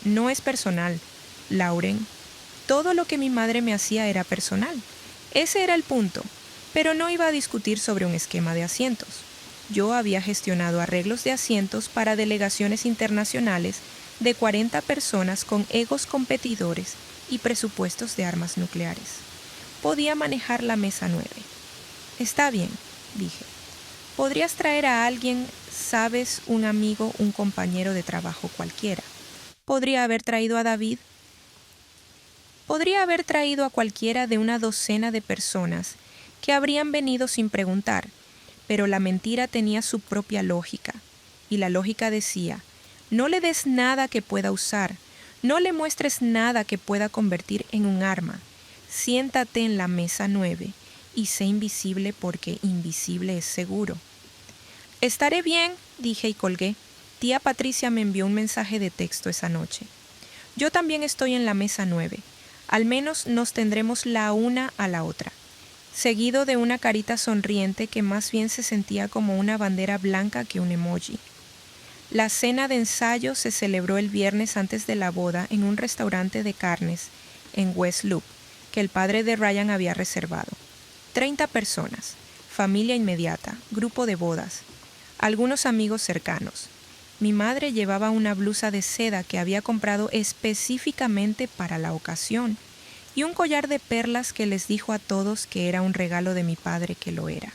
No es personal, Lauren. Todo lo que mi madre me hacía era personal. Ese era el punto, pero no iba a discutir sobre un esquema de asientos. Yo había gestionado arreglos de asientos para delegaciones internacionales de 40 personas con egos competidores y presupuestos de armas nucleares. Podía manejar la mesa 9. Está bien, dije. Podrías traer a alguien, sabes, un amigo, un compañero de trabajo cualquiera. Podría haber traído a David. Podría haber traído a cualquiera de una docena de personas que habrían venido sin preguntar, pero la mentira tenía su propia lógica, y la lógica decía: no le des nada que pueda usar, no le muestres nada que pueda convertir en un arma. Siéntate en la mesa 9 y sé invisible porque invisible es seguro. Estaré bien, dije y colgué. Tía Patricia me envió un mensaje de texto esa noche. Yo también estoy en la mesa 9. Al menos nos tendremos la una a la otra. Seguido de una carita sonriente que más bien se sentía como una bandera blanca que un emoji. La cena de ensayo se celebró el viernes antes de la boda en un restaurante de carnes en West Loop, que el padre de Ryan había reservado. 30 personas, familia inmediata, grupo de bodas, algunos amigos cercanos. Mi madre llevaba una blusa de seda que había comprado específicamente para la ocasión y un collar de perlas que les dijo a todos que era un regalo de mi padre, que lo era.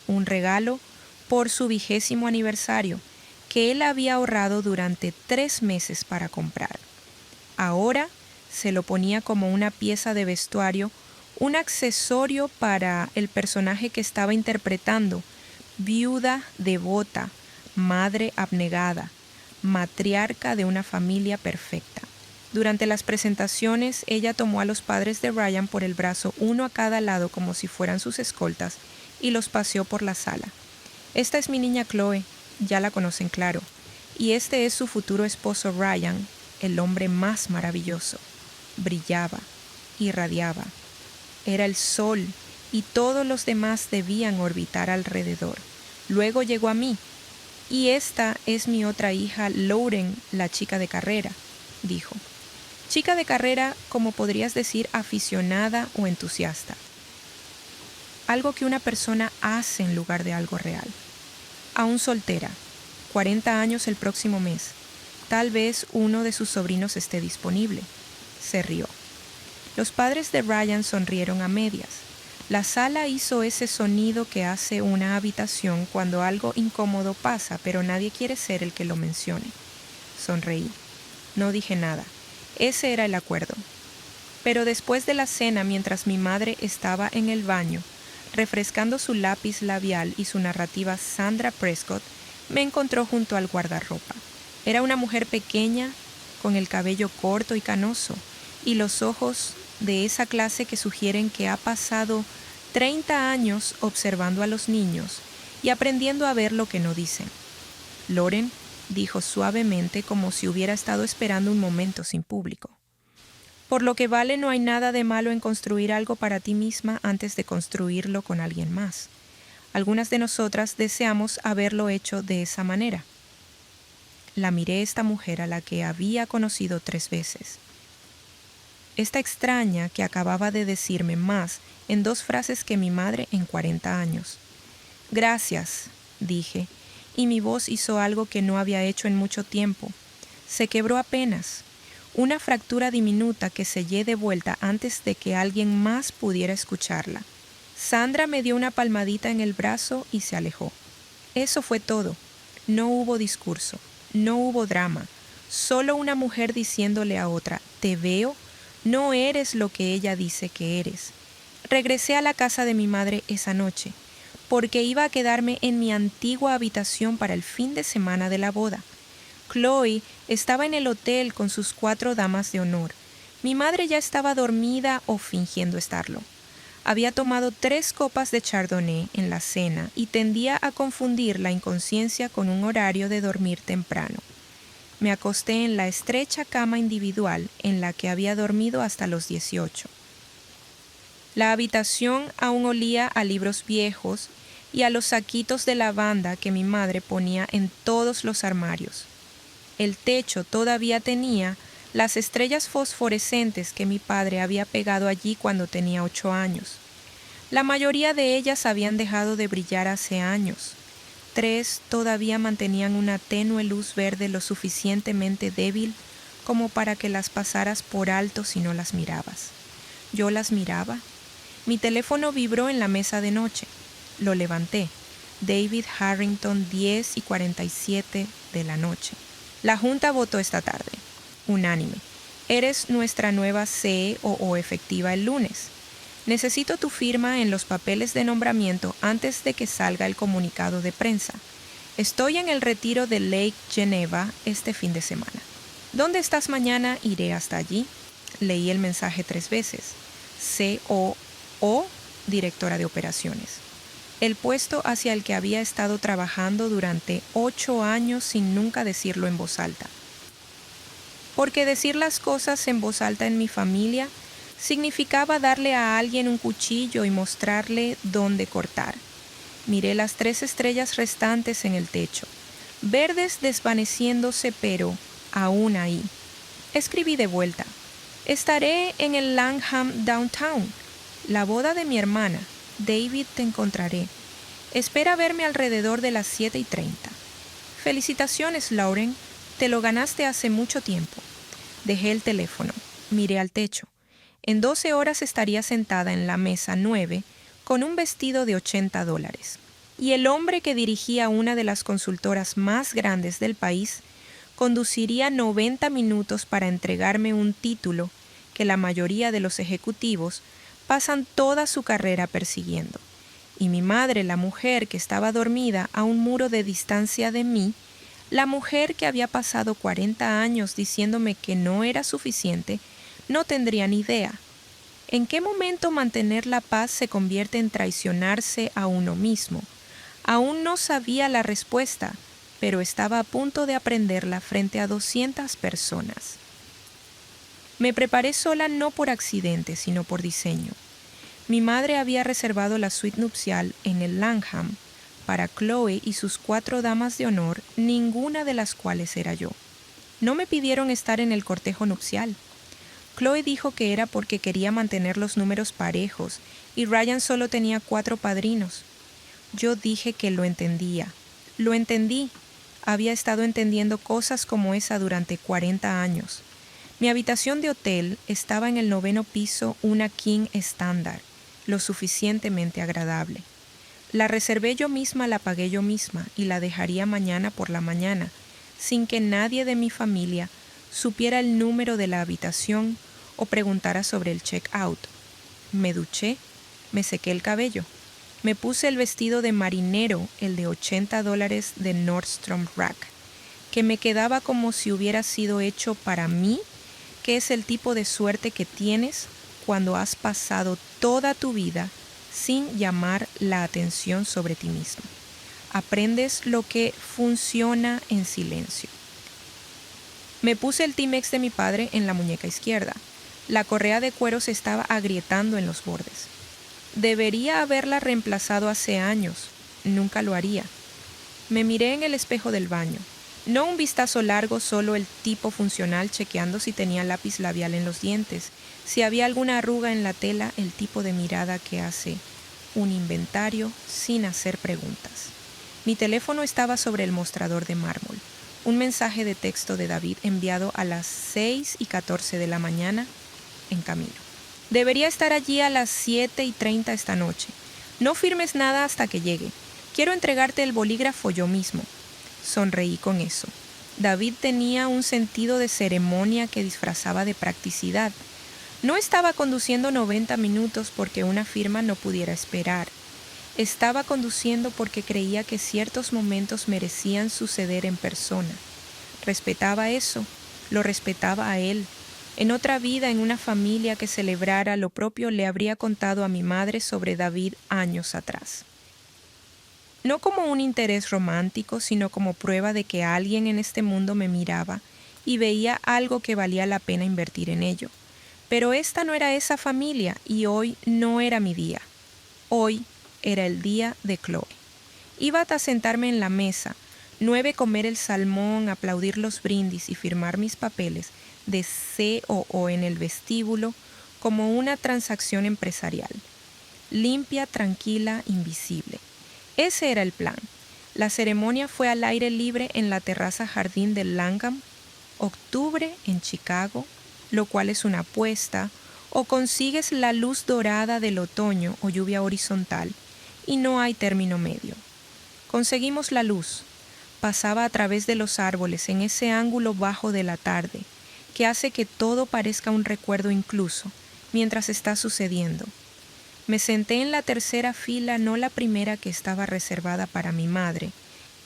Un regalo por su 20º aniversario, que él había ahorrado durante 3 meses para comprar. Ahora se lo ponía como una pieza de vestuario, un accesorio para el personaje que estaba interpretando, viuda devota, madre abnegada, matriarca de una familia perfecta. Durante las presentaciones, ella tomó a los padres de Ryan por el brazo, uno a cada lado como si fueran sus escoltas, y los paseó por la sala. Esta es mi niña Chloe, ya la conocen claro, y este es su futuro esposo Ryan, el hombre más maravilloso. Brillaba, irradiaba. Era el sol, y todos los demás debían orbitar alrededor. Luego llegó a mí. Y esta es mi otra hija, Lauren, la chica de carrera, dijo. Chica de carrera, como podrías decir, aficionada o entusiasta. Algo que una persona hace en lugar de algo real. Aún soltera, 40 años el próximo mes. Tal vez uno de sus sobrinos esté disponible. Se rió. Los padres de Ryan sonrieron a medias. La sala hizo ese sonido que hace una habitación cuando algo incómodo pasa, pero nadie quiere ser el que lo mencione. Sonreí. No dije nada. Ese era el acuerdo. Pero después de la cena, mientras mi madre estaba en el baño, refrescando su lápiz labial y su narrativa Sandra Prescott, me encontró junto al guardarropa. Era una mujer pequeña, con el cabello corto y canoso, y los ojos de esa clase que sugieren que ha pasado 30 años observando a los niños y aprendiendo a ver lo que no dicen. Lauren, dijo suavemente como si hubiera estado esperando un momento sin público. Por lo que vale, no hay nada de malo en construir algo para ti misma antes de construirlo con alguien más. Algunas de nosotras deseamos haberlo hecho de esa manera. La miré a esta mujer a la que había conocido 3 veces. Esta extraña que acababa de decirme más en 2 frases que mi madre en 40 años. Gracias, dije, y mi voz hizo algo que no había hecho en mucho tiempo. Se quebró apenas. Una fractura diminuta que sellé de vuelta antes de que alguien más pudiera escucharla. Sandra me dio una palmadita en el brazo y se alejó. Eso fue todo. No hubo discurso, no hubo drama, solo una mujer diciéndole a otra, te veo, no eres lo que ella dice que eres. Regresé a la casa de mi madre esa noche, porque iba a quedarme en mi antigua habitación para el fin de semana de la boda. Chloe estaba en el hotel con sus 4 damas de honor. Mi madre ya estaba dormida o fingiendo estarlo. Había tomado 3 copas de chardonnay en la cena y tendía a confundir la inconsciencia con un horario de dormir temprano. Me acosté en la estrecha cama individual en la que había dormido hasta los 18. La habitación aún olía a libros viejos y a los saquitos de lavanda que mi madre ponía en todos los armarios. El techo todavía tenía las estrellas fosforescentes que mi padre había pegado allí cuando tenía 8 años. La mayoría de ellas habían dejado de brillar hace años. 3 todavía mantenían una tenue luz verde lo suficientemente débil como para que las pasaras por alto si no las mirabas. Yo las miraba. Mi teléfono vibró en la mesa de noche. Lo levanté. David Harrington, 10:47 de la noche. La Junta votó esta tarde. Unánime. Eres nuestra nueva CEO efectiva el lunes. Necesito tu firma en los papeles de nombramiento antes de que salga el comunicado de prensa. Estoy en el retiro de Lake Geneva este fin de semana. ¿Dónde estás mañana? Iré hasta allí. Leí el mensaje 3 veces. COO, directora de operaciones. El puesto hacia el que había estado trabajando durante 8 años sin nunca decirlo en voz alta. Porque decir las cosas en voz alta en mi familia significaba darle a alguien un cuchillo y mostrarle dónde cortar. Miré las 3 estrellas restantes en el techo, verdes desvaneciéndose pero aún ahí. Escribí de vuelta. Estaré en el Langham Downtown. La boda de mi hermana. David, te encontraré. Espera verme alrededor de las 7:30. Felicitaciones, Lauren. Te lo ganaste hace mucho tiempo. Dejé el teléfono. Miré al techo. En 12 horas estaría sentada en la mesa 9 con un vestido de $80. Y el hombre que dirigía una de las consultoras más grandes del país conduciría 90 minutos para entregarme un título que la mayoría de los ejecutivos pasan toda su carrera persiguiendo. Y mi madre, la mujer que estaba dormida a un muro de distancia de mí, la mujer que había pasado 40 años diciéndome que no era suficiente, no tendría ni idea. ¿En qué momento mantener la paz se convierte en traicionarse a uno mismo? Aún no sabía la respuesta, pero estaba a punto de aprenderla frente a 200 personas. Me preparé sola no por accidente, sino por diseño. Mi madre había reservado la suite nupcial en el Langham para Chloe y sus 4 damas de honor, ninguna de las cuales era yo. No me pidieron estar en el cortejo nupcial. Chloe dijo que era porque quería mantener los números parejos y Ryan solo tenía 4 padrinos. Yo dije que lo entendía. Lo entendí. Había estado entendiendo cosas como esa durante 40 años. Mi habitación de hotel estaba en el 9º piso, una king estándar, lo suficientemente agradable. La reservé yo misma, la pagué yo misma y la dejaría mañana por la mañana, sin que nadie de mi familia supiera el número de la habitación o preguntara sobre el check-out. Me duché, me sequé el cabello, me puse el vestido de marinero, el de $80 de Nordstrom Rack, que me quedaba como si hubiera sido hecho para mí, que es el tipo de suerte que tienes cuando has pasado toda tu vida sin llamar la atención sobre ti mismo. Aprendes lo que funciona en silencio. Me puse el Timex de mi padre en la muñeca izquierda. La correa de cuero se estaba agrietando en los bordes. Debería haberla reemplazado hace años. Nunca lo haría. Me miré en el espejo del baño. No un vistazo largo, solo el tipo funcional chequeando si tenía lápiz labial en los dientes, si había alguna arruga en la tela, el tipo de mirada que hace un inventario sin hacer preguntas. Mi teléfono estaba sobre el mostrador de mármol. Un mensaje de texto de David enviado a las 6:14 de la mañana, en camino. Debería estar allí a las 7:30 esta noche. No firmes nada hasta que llegue. Quiero entregarte el bolígrafo yo mismo. Sonreí con eso. David tenía un sentido de ceremonia que disfrazaba de practicidad. No estaba conduciendo 90 minutos porque una firma no pudiera esperar. Estaba conduciendo porque creía que ciertos momentos merecían suceder en persona. Respetaba eso, lo respetaba a él. En otra vida, en una familia que celebrara lo propio, le habría contado a mi madre sobre David años atrás. No como un interés romántico, sino como prueba de que alguien en este mundo me miraba y veía algo que valía la pena invertir en ello. Pero esta no era esa familia y hoy no era mi día. Hoy era el día de Chloe. Iba a sentarme en la mesa, 9 comer el salmón, aplaudir los brindis y firmar mis papeles de COO en el vestíbulo como una transacción empresarial. Limpia, tranquila, invisible. Ese era el plan. La ceremonia fue al aire libre en la terraza jardín de Langham, octubre en Chicago, lo cual es una apuesta, o consigues la luz dorada del otoño o lluvia horizontal, y no hay término medio. Conseguimos la luz. Pasaba a través de los árboles en ese ángulo bajo de la tarde, que hace que todo parezca un recuerdo incluso, mientras está sucediendo. Me senté en la tercera fila, no la primera que estaba reservada para mi madre,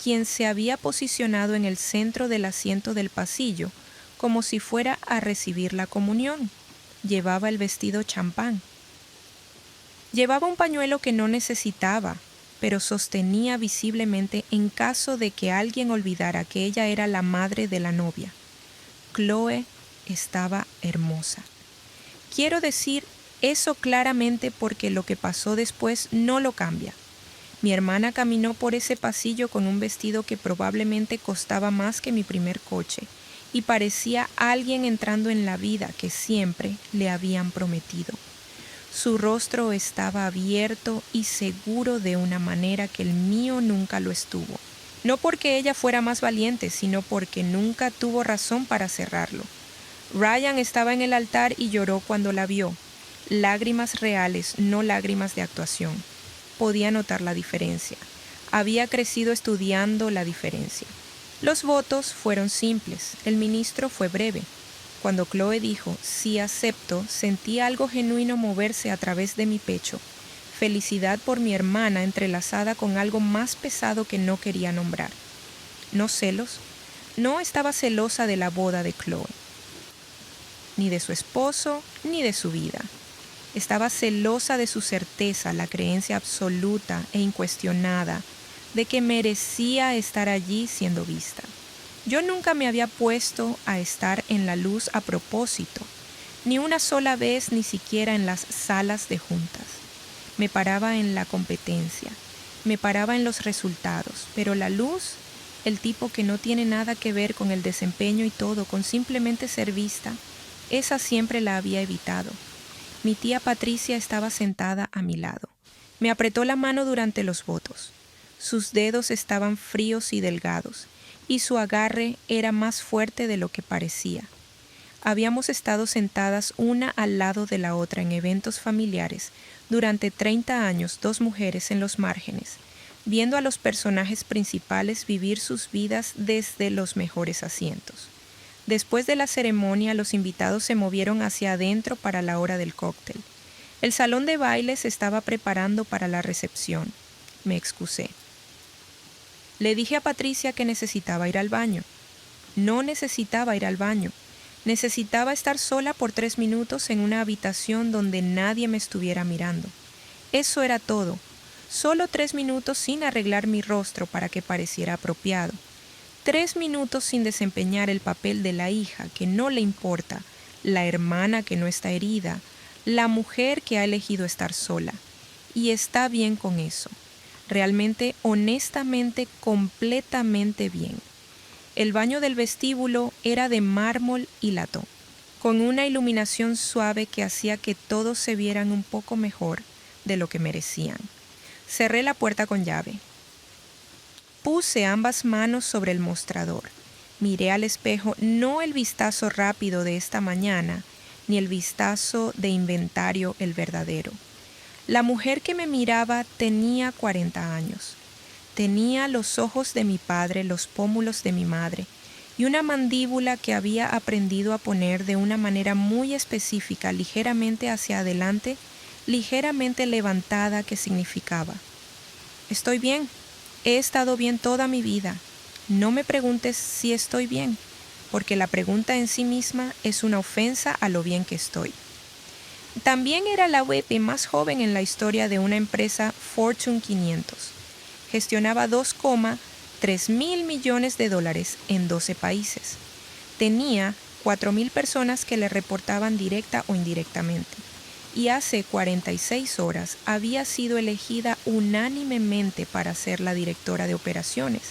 quien se había posicionado en el centro del asiento del pasillo, como si fuera a recibir la comunión. Llevaba el vestido champán. Llevaba un pañuelo que no necesitaba, pero sostenía visiblemente en caso de que alguien olvidara que ella era la madre de la novia. Chloe estaba hermosa. Quiero decir eso claramente porque lo que pasó después no lo cambia. Mi hermana caminó por ese pasillo con un vestido que probablemente costaba más que mi primer coche y parecía alguien entrando en la vida que siempre le habían prometido. Su rostro estaba abierto y seguro de una manera que el mío nunca lo estuvo. No porque ella fuera más valiente, sino porque nunca tuvo razón para cerrarlo. Ryan estaba en el altar y lloró cuando la vio. Lágrimas reales, no lágrimas de actuación. Podía notar la diferencia. Había crecido estudiando la diferencia. Los votos fueron simples. El ministro fue breve. Cuando Chloe dijo, sí acepto, sentí algo genuino moverse a través de mi pecho. Felicidad por mi hermana entrelazada con algo más pesado que no quería nombrar. No celos. No estaba celosa de la boda de Chloe. Ni de su esposo, ni de su vida. Estaba celosa de su certeza, la creencia absoluta e incuestionada de que merecía estar allí siendo vista. Yo nunca me había puesto a estar en la luz a propósito, ni una sola vez, ni siquiera en las salas de juntas. Me paraba en la competencia, me paraba en los resultados, pero la luz, el tipo que no tiene nada que ver con el desempeño y todo, con simplemente ser vista, esa siempre la había evitado. Mi tía Patricia estaba sentada a mi lado. Me apretó la mano durante los votos. Sus dedos estaban fríos y delgados, y su agarre era más fuerte de lo que parecía. Habíamos estado sentadas una al lado de la otra en eventos familiares durante 30 años, 2 mujeres en los márgenes, viendo a los personajes principales vivir sus vidas desde los mejores asientos. Después de la ceremonia, los invitados se movieron hacia adentro para la hora del cóctel. El salón de baile se estaba preparando para la recepción. Me excusé. Le dije a Patricia que necesitaba ir al baño. No necesitaba ir al baño. Necesitaba estar sola por 3 minutos en una habitación donde nadie me estuviera mirando. Eso era todo. Solo 3 minutos sin arreglar mi rostro para que pareciera apropiado. 3 minutos sin desempeñar el papel de la hija que no le importa, la hermana que no está herida, la mujer que ha elegido estar sola. Y está bien con eso. Realmente, honestamente, completamente bien. El baño del vestíbulo era de mármol y latón, con una iluminación suave que hacía que todos se vieran un poco mejor de lo que merecían. Cerré la puerta con llave. Puse ambas manos sobre el mostrador. Miré al espejo, no el vistazo rápido de esta mañana, ni el vistazo de inventario, el verdadero. La mujer que me miraba tenía 40 años. Tenía los ojos de mi padre, los pómulos de mi madre, y una mandíbula que había aprendido a poner de una manera muy específica, ligeramente hacia adelante, ligeramente levantada, que significaba: estoy bien, he estado bien toda mi vida. No me preguntes si estoy bien, porque la pregunta en sí misma es una ofensa a lo bien que estoy. También era la bebé más joven en la historia de una empresa Fortune 500. Gestionaba 2,3 mil millones de dólares en 12 países. Tenía 4,000 personas que le reportaban directa o indirectamente. Y hace 46 horas había sido elegida unánimemente para ser la directora de operaciones.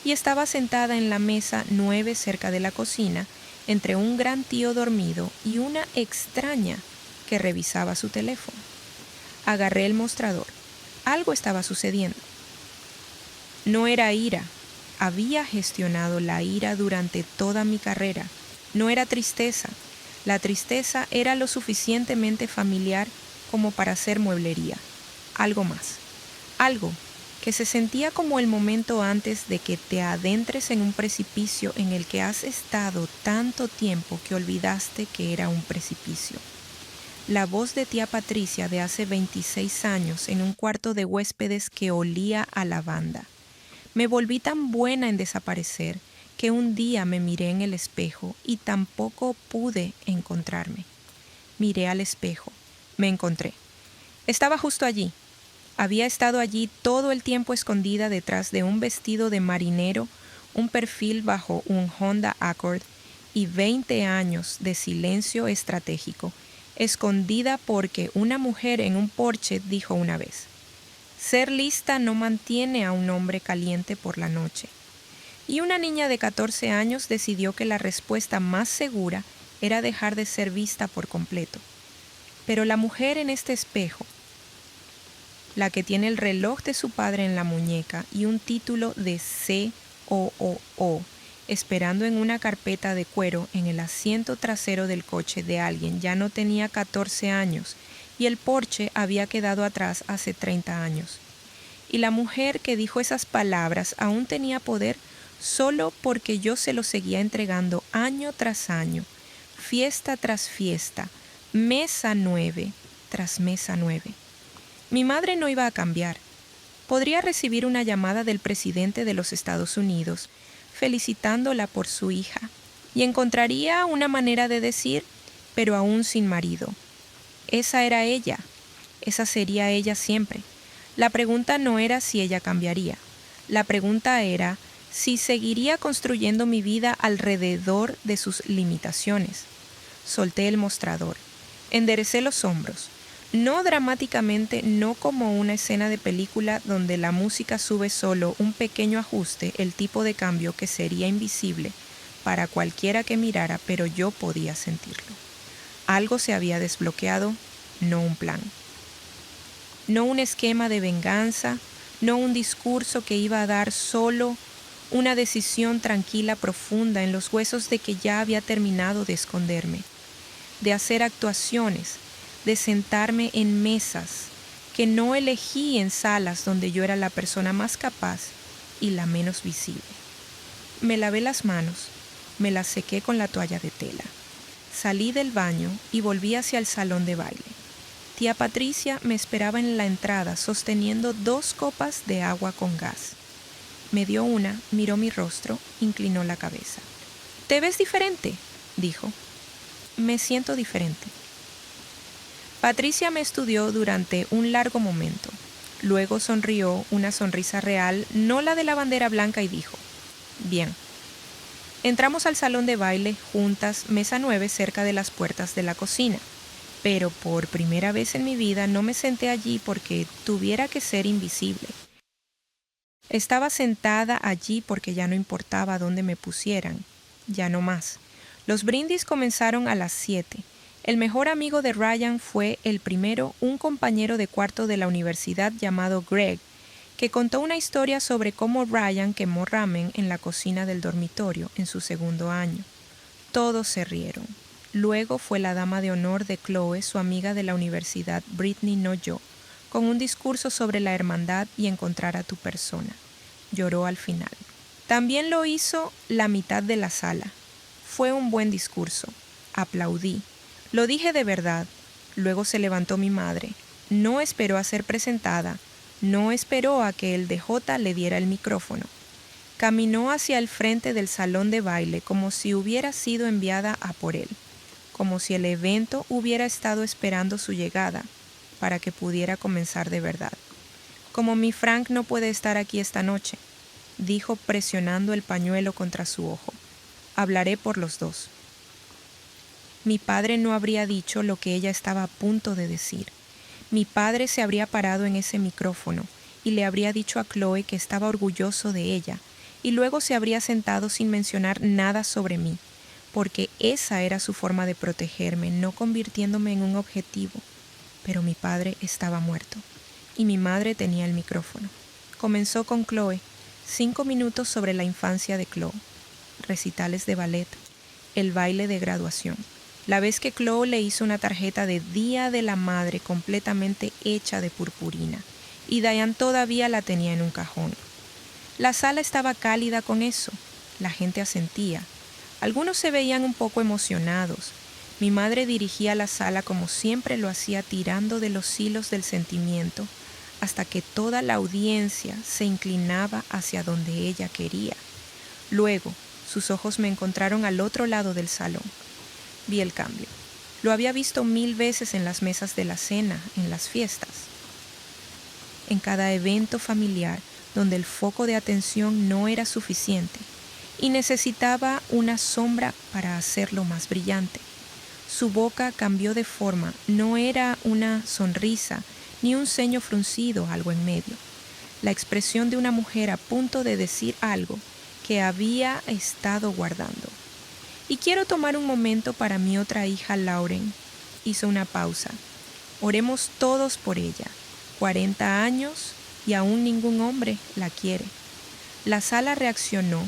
Y estaba sentada en la mesa 9 cerca de la cocina, entre un gran tío dormido y una extraña que revisaba su teléfono. Agarré el mostrador. Algo estaba sucediendo. No era ira. Había gestionado la ira durante toda mi carrera. No era tristeza. La tristeza era lo suficientemente familiar como para hacer mueblería. Algo más. Algo que se sentía como el momento antes de que te adentres en un precipicio en el que has estado tanto tiempo que olvidaste que era un precipicio. La voz de tía Patricia de hace 26 años en un cuarto de huéspedes que olía a lavanda. Me volví tan buena en desaparecer que un día me miré en el espejo y tampoco pude encontrarme. Miré al espejo. Me encontré. Estaba justo allí. Había estado allí todo el tiempo escondida detrás de un vestido de marinero, un perfil bajo un Honda Accord y 20 años de silencio estratégico, escondida porque una mujer en un porche dijo una vez: ser lista no mantiene a un hombre caliente por la noche. Y una niña de 14 años decidió que la respuesta más segura era dejar de ser vista por completo. Pero la mujer en este espejo, la que tiene el reloj de su padre en la muñeca y un título de COO, esperando en una carpeta de cuero en el asiento trasero del coche de alguien, ya no tenía 14 años y el Porsche había quedado atrás hace 30 años. Y la mujer que dijo esas palabras aún tenía poder solo porque yo se lo seguía entregando año tras año, fiesta tras fiesta, mesa 9 tras mesa 9. Mi madre no iba a cambiar. Podría recibir una llamada del presidente de los Estados Unidos felicitándola por su hija y encontraría una manera de decir, pero aún sin marido: esa era ella, esa sería ella siempre. La pregunta no era si ella cambiaría. La pregunta era si seguiría construyendo mi vida alrededor de sus limitaciones. Solté el mostrador. Enderecé los hombros. No dramáticamente, no como una escena de película donde la música sube solo un pequeño ajuste, el tipo de cambio que sería invisible para cualquiera que mirara, pero yo podía sentirlo. Algo se había desbloqueado, no un plan. No un esquema de venganza, no un discurso que iba a dar, solo una decisión tranquila, profunda, en los huesos de que ya había terminado de esconderme, de hacer actuaciones, de sentarme en mesas que no elegí en salas donde yo era la persona más capaz y la menos visible. Me lavé las manos, me las sequé con la toalla de tela. Salí del baño y volví hacia el salón de baile. Tía Patricia me esperaba en la entrada sosteniendo 2 copas de agua con gas. Me dio una, miró mi rostro, inclinó la cabeza. «¿Te ves diferente?», dijo. «Me siento diferente». Patricia me estudió durante un largo momento. Luego sonrió una sonrisa real, no la de la bandera blanca, y dijo: «Bien». Entramos al salón de baile juntas, mesa 9 cerca de las puertas de la cocina. Pero por primera vez en mi vida no me senté allí porque tuviera que ser invisible. Estaba sentada allí porque ya no importaba dónde me pusieran, ya no más. Los brindis comenzaron a las 7. El mejor amigo de Ryan fue el primero, un compañero de cuarto de la universidad llamado Greg, que contó una historia sobre cómo Ryan quemó ramen en la cocina del dormitorio en su segundo año. Todos se rieron. Luego fue la dama de honor de Chloe, su amiga de la universidad, Brittany Noyo, con un discurso sobre la hermandad y encontrar a tu persona. lloró al final. También lo hizo la mitad de la sala. Fue un buen discurso. Aplaudí. Lo dije de verdad. Luego se levantó mi madre. No esperó a ser presentada. No esperó a que el DJ le diera el micrófono. Caminó hacia el frente del salón de baile como si hubiera sido enviada a por él, como si el evento hubiera estado esperando su llegada para que pudiera comenzar de verdad. Como mi Frank no puede estar aquí esta noche, dijo presionando el pañuelo contra su ojo. Hablaré por los dos. Mi padre no habría dicho lo que ella estaba a punto de decir. Mi padre se habría parado en ese micrófono y le habría dicho a Chloe que estaba orgulloso de ella, y luego se habría sentado sin mencionar nada sobre mí, porque esa era su forma de protegerme, no convirtiéndome en un objetivo. Pero mi padre estaba muerto, y mi madre tenía el micrófono. Comenzó con Chloe, 5 minutos sobre la infancia de Chloe, recitales de ballet, el baile de graduación, la vez que Chloe le hizo una tarjeta de Día de la Madre completamente hecha de purpurina, y Diane todavía la tenía en un cajón. La sala estaba cálida con eso. La gente asentía. Algunos se veían un poco emocionados. Mi madre dirigía la sala como siempre lo hacía, tirando de los hilos del sentimiento, hasta que toda la audiencia se inclinaba hacia donde ella quería. Luego, sus ojos me encontraron al otro lado del salón. Vi el cambio. Lo había visto 1000 veces en las mesas de la cena, en las fiestas. En cada evento familiar, donde el foco de atención no era suficiente y necesitaba una sombra para hacerlo más brillante. Su boca cambió de forma, no era una sonrisa ni un ceño fruncido, algo en medio. La expresión de una mujer a punto de decir algo que había estado guardando. Y quiero tomar un momento para mi otra hija, Lauren. Hizo una pausa. Oremos todos por ella. 40 años y aún ningún hombre la quiere. La sala reaccionó,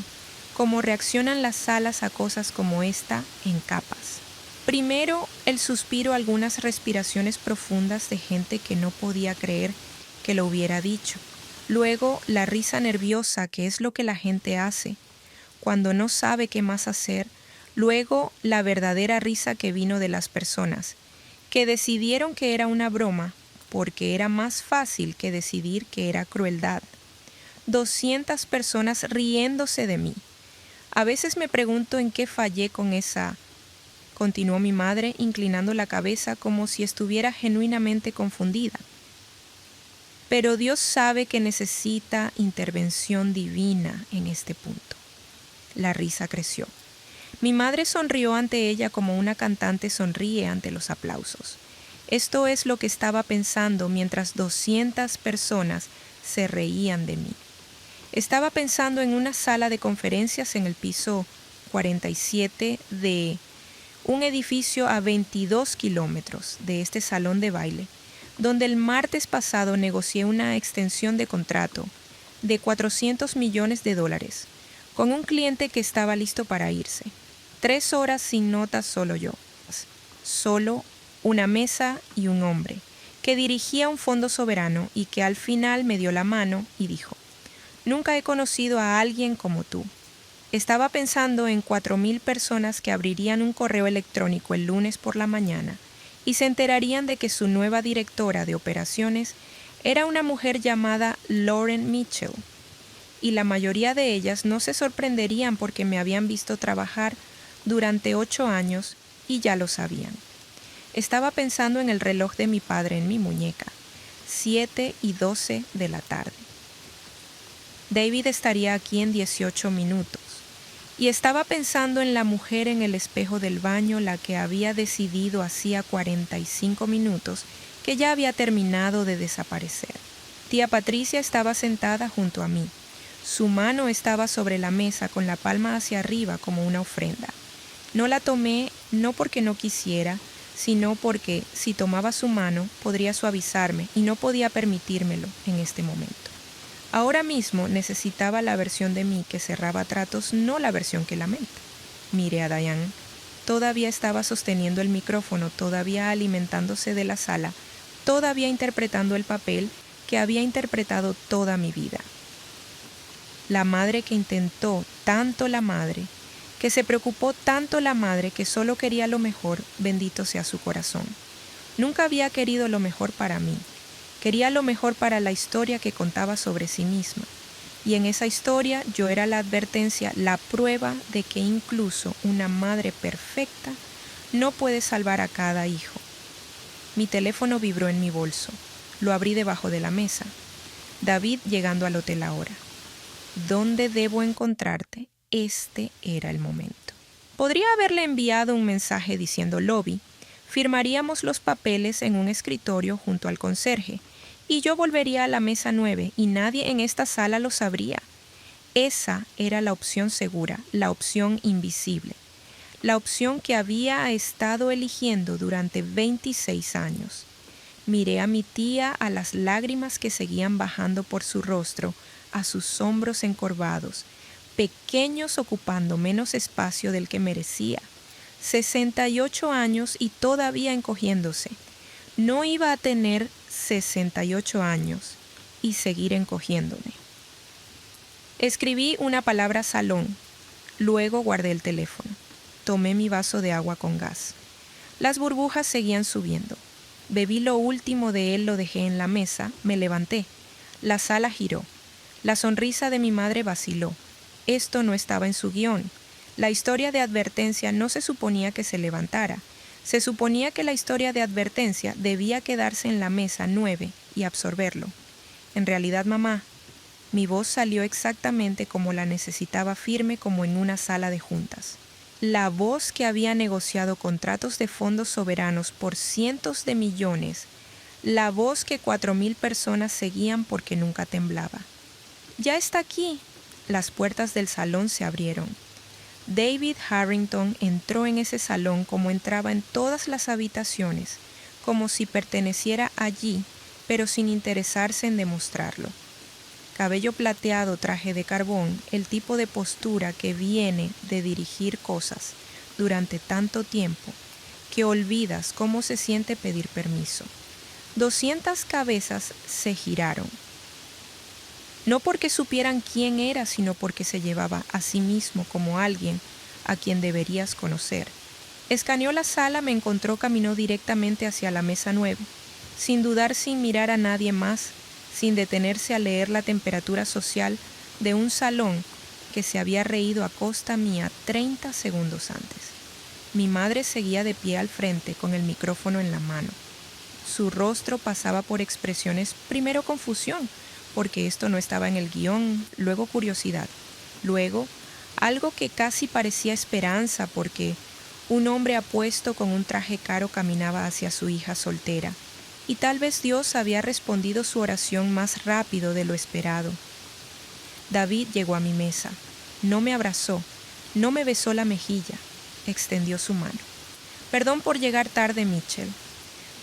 como reaccionan las salas a cosas como esta, en capas. Primero, el suspiro, algunas respiraciones profundas de gente que no podía creer que lo hubiera dicho. Luego, la risa nerviosa, que es lo que la gente hace cuando no sabe qué más hacer. Luego, la verdadera risa que vino de las personas, que decidieron que era una broma, porque era más fácil que decidir que era crueldad. 200 personas riéndose de mí. A veces me pregunto en qué fallé con esa, continuó mi madre, inclinando la cabeza como si estuviera genuinamente confundida. Pero Dios sabe que necesita intervención divina en este punto. La risa creció. Mi madre sonrió ante ella como una cantante sonríe ante los aplausos. Esto es lo que estaba pensando mientras 200 personas se reían de mí. Estaba pensando en una sala de conferencias en el piso 47 de un edificio a 22 kilómetros de este salón de baile, donde el martes pasado negocié una extensión de contrato de $400 millones con un cliente que estaba listo para irse. 3 horas sin notas, solo yo. Solo una mesa y un hombre, que dirigía un fondo soberano y que al final me dio la mano y dijo: «Nunca he conocido a alguien como tú». Estaba pensando en 4,000 personas que abrirían un correo electrónico el lunes por la mañana y se enterarían de que su nueva directora de operaciones era una mujer llamada Lauren Mitchell. Y la mayoría de ellas no se sorprenderían porque me habían visto trabajar durante 8 años y ya lo sabían. Estaba pensando en el reloj de mi padre en mi muñeca, 7:12 de la tarde. David estaría aquí en 18 minutos. Y estaba pensando en la mujer en el espejo del baño, la que había decidido hacía 45 minutos que ya había terminado de desaparecer. Tía Patricia estaba sentada junto a mí. Su mano estaba sobre la mesa con la palma hacia arriba como una ofrenda. No la tomé no porque no quisiera, sino porque si tomaba su mano podría suavizarme y no podía permitírmelo en este momento. Ahora mismo necesitaba la versión de mí que cerraba tratos, no la versión que lamenta. Miré a Diane. Todavía estaba sosteniendo el micrófono, todavía alimentándose de la sala, todavía interpretando el papel que había interpretado toda mi vida. La madre que intentó tanto la madre, que se preocupó tanto la madre que solo quería lo mejor, bendito sea su corazón. Nunca había querido lo mejor para mí. Quería lo mejor para la historia que contaba sobre sí misma. Y en esa historia yo era la advertencia, la prueba de que incluso una madre perfecta no puede salvar a cada hijo. Mi teléfono vibró en mi bolso. Lo abrí debajo de la mesa. David llegando al hotel ahora. ¿Dónde debo encontrarte? Este era el momento. Podría haberle enviado un mensaje diciendo lobby. Firmaríamos los papeles en un escritorio junto al conserje y yo volvería a la mesa 9 y nadie en esta sala lo sabría. Esa era la opción segura, la opción invisible, la opción que había estado eligiendo durante 26 años. Miré a mi tía, a las lágrimas que seguían bajando por su rostro, a sus hombros encorvados, pequeños ocupando menos espacio del que merecía. 68 años y todavía encogiéndose. No iba a tener 68 años y seguir encogiéndome. Escribí una palabra salón. Luego guardé el teléfono. Tomé mi vaso de agua con gas. Las burbujas seguían subiendo. Bebí lo último de él, lo dejé en la mesa, me levanté. La sala giró. La sonrisa de mi madre vaciló. Esto no estaba en su guión. La historia de advertencia no se suponía que se levantara. Se suponía que la historia de advertencia debía quedarse en la mesa 9 y absorberlo. En realidad, mamá, mi voz salió exactamente como la necesitaba, firme como en una sala de juntas. La voz que había negociado contratos de fondos soberanos por cientos de millones. La voz que 4,000 personas seguían porque nunca temblaba. Ya está aquí. Las puertas del salón se abrieron. David Harrington entró en ese salón como entraba en todas las habitaciones, como si perteneciera allí, pero sin interesarse en demostrarlo. Cabello plateado, traje de carbón, el tipo de postura que viene de dirigir cosas durante tanto tiempo que olvidas cómo se siente pedir permiso. 200 cabezas se giraron. No porque supieran quién era, sino porque se llevaba a sí mismo como alguien a quien deberías conocer. Escaneó la sala, me encontró, caminó directamente hacia la mesa 9, sin dudar, sin mirar a nadie más, sin detenerse a leer la temperatura social de un salón que se había reído a costa mía 30 segundos antes. Mi madre seguía de pie al frente con el micrófono en la mano. Su rostro pasaba por expresiones, primero confusión, porque esto no estaba en el guión, luego curiosidad, luego algo que casi parecía esperanza porque un hombre apuesto con un traje caro caminaba hacia su hija soltera, y tal vez Dios había respondido su oración más rápido de lo esperado. David llegó a mi mesa, no me abrazó, no me besó la mejilla, extendió su mano. Perdón por llegar tarde, Mitchell.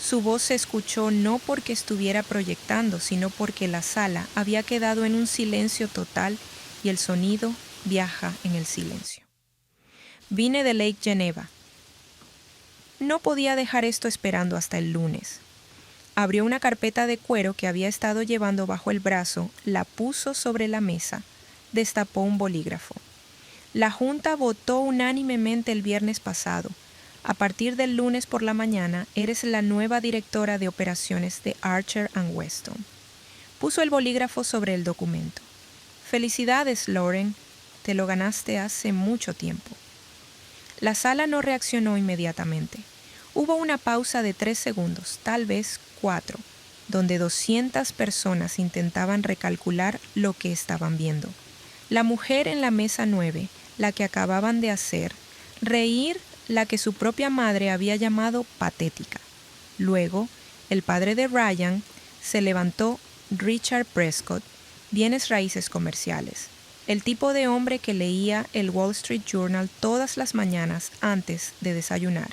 Su voz se escuchó no porque estuviera proyectando, sino porque la sala había quedado en un silencio total y el sonido viaja en el silencio. Vine de Lake Geneva. No podía dejar esto esperando hasta el lunes. Abrió una carpeta de cuero que había estado llevando bajo el brazo, la puso sobre la mesa, destapó un bolígrafo. La Junta votó unánimemente el viernes pasado. A partir del lunes por la mañana, eres la nueva directora de operaciones de Archer & Weston. Puso el bolígrafo sobre el documento. Felicidades, Lauren. Te lo ganaste hace mucho tiempo. La sala no reaccionó inmediatamente. Hubo una pausa de 3 segundos, tal vez 4, donde 200 personas intentaban recalcular lo que estaban viendo. La mujer en la mesa 9, la que acababan de hacer, reír la que su propia madre había llamado patética. Luego, el padre de Ryan se levantó, Richard Prescott, bienes raíces comerciales, el tipo de hombre que leía el Wall Street Journal todas las mañanas antes de desayunar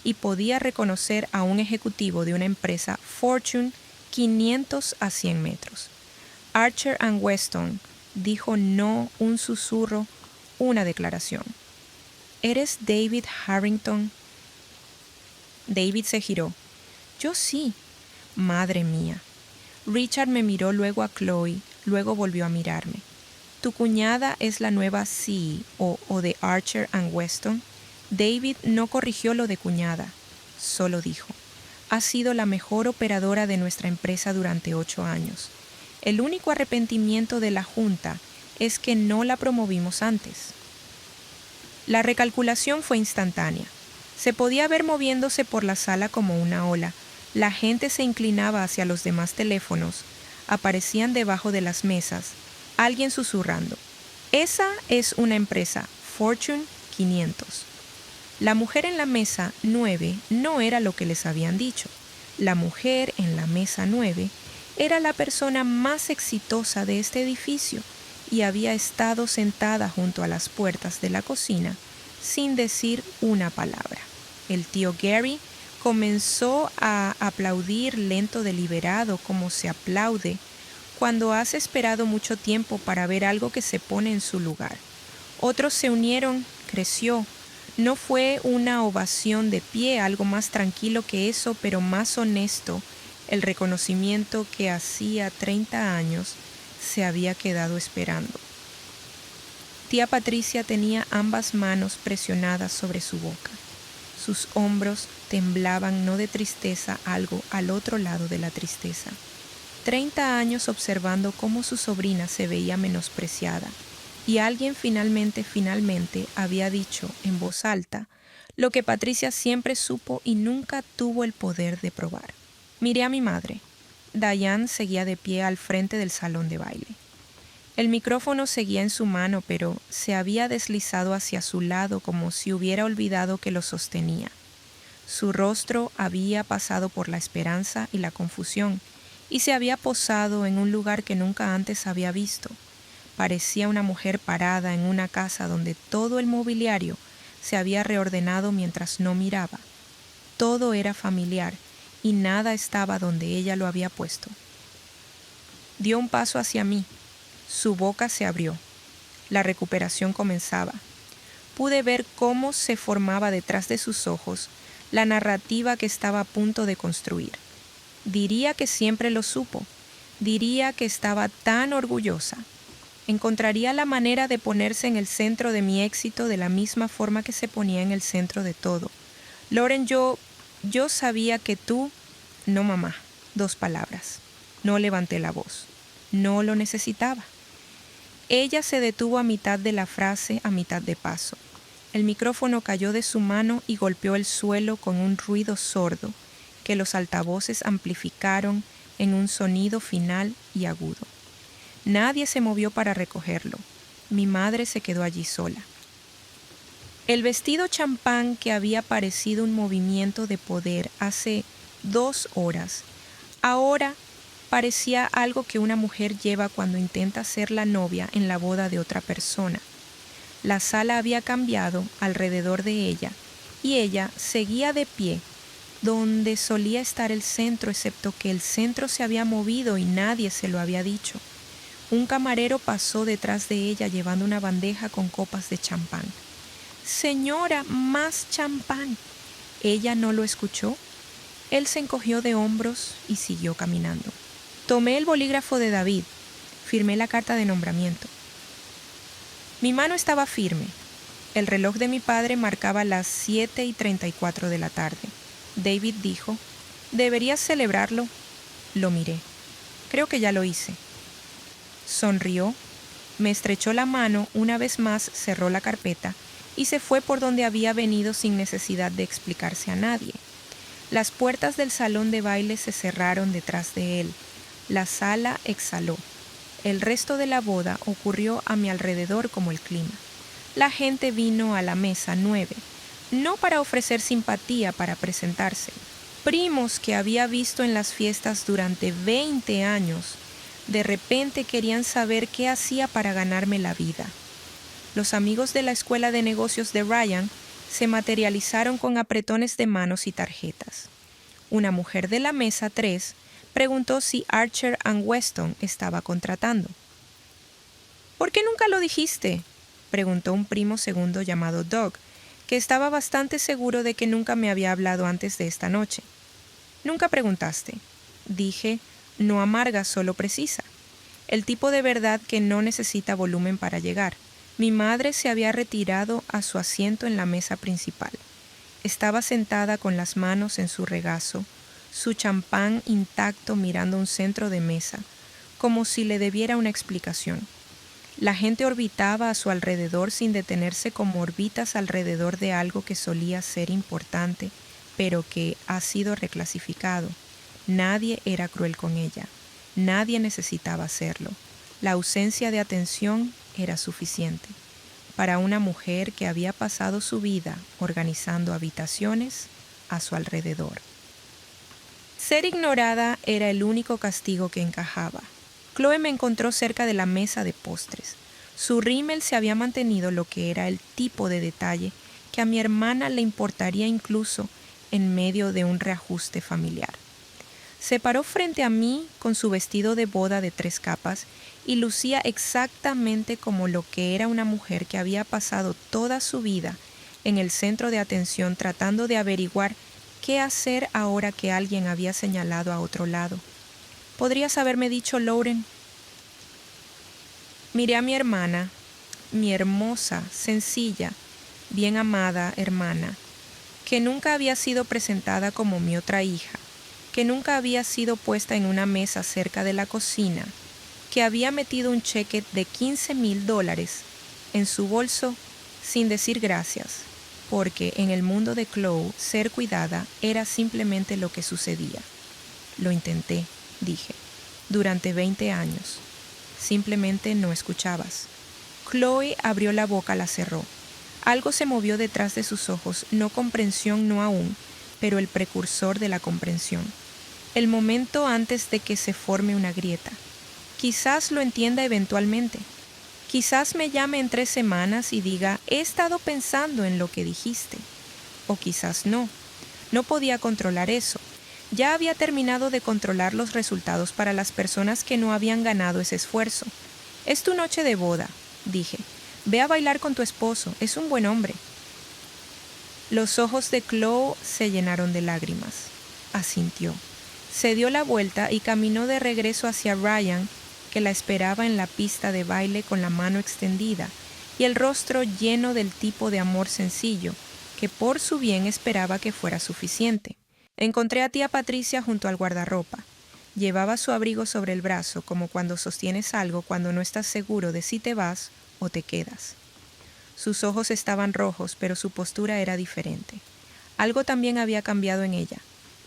y podía reconocer a un ejecutivo de una empresa Fortune 500 a 100 metros. Archer & Weston dijo no un susurro, una declaración. ¿Eres David Harrington? David se giró. Yo sí. Madre mía. Richard me miró luego a Chloe, luego volvió a mirarme. Tu cuñada es la nueva CEO de Archer & Weston. David no corrigió lo de cuñada, solo dijo: ha sido la mejor operadora de nuestra empresa durante 8 años. El único arrepentimiento de la junta es que no la promovimos antes. La recalculación fue instantánea. Se podía ver moviéndose por la sala como una ola. La gente se inclinaba hacia los demás teléfonos. Aparecían debajo de las mesas. Alguien susurrando: esa es una empresa, Fortune 500. La mujer en la mesa 9 no era lo que les habían dicho. La mujer en la mesa 9 era la persona más exitosa de este edificio y había estado sentada junto a las puertas de la cocina sin decir una palabra. El tío Gary comenzó a aplaudir lento, deliberado, como se aplaude cuando has esperado mucho tiempo para ver algo que se pone en su lugar. Otros se unieron, creció. No fue una ovación de pie, algo más tranquilo que eso, pero más honesto, el reconocimiento que hacía 30 años se había quedado esperando. Tía Patricia tenía ambas manos presionadas sobre su boca. Sus hombros temblaban, no de tristeza, algo al otro lado de la tristeza. 30 años observando cómo su sobrina se veía menospreciada. Y alguien finalmente había dicho en voz alta lo que Patricia siempre supo y nunca tuvo el poder de probar. Miré a mi madre. Diane seguía de pie al frente del salón de baile. El micrófono seguía en su mano, pero se había deslizado hacia su lado como si hubiera olvidado que lo sostenía. Su rostro había pasado por la esperanza y la confusión y se había posado en un lugar que nunca antes había visto. Parecía una mujer parada en una casa donde todo el mobiliario se había reordenado mientras no miraba. Todo era familiar y nada estaba donde ella lo había puesto. Dio un paso hacia mí. Su boca se abrió. La recuperación comenzaba. Pude ver cómo se formaba detrás de sus ojos la narrativa que estaba a punto de construir. Diría que siempre lo supo. Diría que estaba tan orgullosa. Encontraría la manera de ponerse en el centro de mi éxito de la misma forma que se ponía en el centro de todo. Lauren, yo sabía que tú... No, mamá. 2 palabras. No levanté la voz. No lo necesitaba. Ella se detuvo a mitad de la frase, a mitad de paso. El micrófono cayó de su mano y golpeó el suelo con un ruido sordo que los altavoces amplificaron en un sonido final y agudo. Nadie se movió para recogerlo. Mi madre se quedó allí sola. El vestido champán que había parecido un movimiento de poder hace 2 horas, ahora parecía algo que una mujer lleva cuando intenta ser la novia en la boda de otra persona. La sala había cambiado alrededor de ella y ella seguía de pie donde solía estar el centro, excepto que el centro se había movido y nadie se lo había dicho. Un camarero pasó detrás de ella llevando una bandeja con copas de champán. «Señora, más champán». Ella no lo escuchó. Él se encogió de hombros y siguió caminando. Tomé el bolígrafo de David. Firmé la carta de nombramiento. Mi mano estaba firme. El reloj de mi padre marcaba las 7:34 de la tarde. David dijo: «¿Deberías celebrarlo?» Lo miré. «Creo que ya lo hice». Sonrió, me estrechó la mano, una vez más cerró la carpeta y se fue por donde había venido sin necesidad de explicarse a nadie. Las puertas del salón de baile se cerraron detrás de él. La sala exhaló. El resto de la boda ocurrió a mi alrededor como el clima. La gente vino a la mesa 9, no para ofrecer simpatía, para presentarse. Primos que había visto en las fiestas durante 20 años, de repente querían saber qué hacía para ganarme la vida. Los amigos de la escuela de negocios de Ryan se materializaron con apretones de manos y tarjetas. Una mujer de la mesa 3 preguntó si Archer & Weston estaba contratando. «¿Por qué nunca lo dijiste?», preguntó un primo segundo llamado Doug, que estaba bastante seguro de que nunca me había hablado antes de esta noche. «Nunca preguntaste». Dije: «No amarga, solo precisa». el tipo de verdad que no necesita volumen para llegar. Mi madre se había retirado a su asiento en la mesa principal. Estaba sentada con las manos en su regazo, su champán intacto mirando un centro de mesa, como si le debiera una explicación. La gente orbitaba a su alrededor sin detenerse como orbitas alrededor de algo que solía ser importante, pero que ha sido reclasificado. Nadie era cruel con ella. Nadie necesitaba hacerlo. La ausencia de atención era suficiente para una mujer que había pasado su vida organizando habitaciones a su alrededor. Ser ignorada era el único castigo que encajaba. Chloe me encontró cerca de la mesa de postres. Su rímel se había mantenido lo que era el tipo de detalle que a mi hermana le importaría incluso en medio de un reajuste familiar. Se paró frente a mí con su vestido de boda de 3 capas y lucía exactamente como lo que era una mujer que había pasado toda su vida en el centro de atención tratando de averiguar qué hacer ahora que alguien había señalado a otro lado. ¿Podrías haberme dicho, Lauren? Miré a mi hermana, mi hermosa, sencilla, bien amada hermana, que nunca había sido presentada como mi otra hija, que nunca había sido puesta en una mesa cerca de la cocina, que había metido un cheque de $15,000 en su bolso sin decir gracias, porque en el mundo de Chloe ser cuidada era simplemente lo que sucedía. Lo intenté, dije, durante 20 años. Simplemente no escuchabas. Chloe abrió la boca, la cerró. Algo se movió detrás de sus ojos, no comprensión, no aún, pero el precursor de la comprensión. El momento antes de que se forme una grieta. Quizás lo entienda eventualmente. Quizás me llame en 3 semanas y diga, he estado pensando en lo que dijiste. O quizás no. No podía controlar eso. Ya había terminado de controlar los resultados para las personas que no habían ganado ese esfuerzo. Es tu noche de boda, dije. Ve a bailar con tu esposo, es un buen hombre. Los ojos de Chloe se llenaron de lágrimas. Asintió. Se dio la vuelta y caminó de regreso hacia Ryan, que la esperaba en la pista de baile con la mano extendida y el rostro lleno del tipo de amor sencillo, que por su bien esperaba que fuera suficiente. Encontré a tía Patricia junto al guardarropa. Llevaba su abrigo sobre el brazo, como cuando sostienes algo cuando no estás seguro de si te vas o te quedas. Sus ojos estaban rojos, pero su postura era diferente. Algo también había cambiado en ella.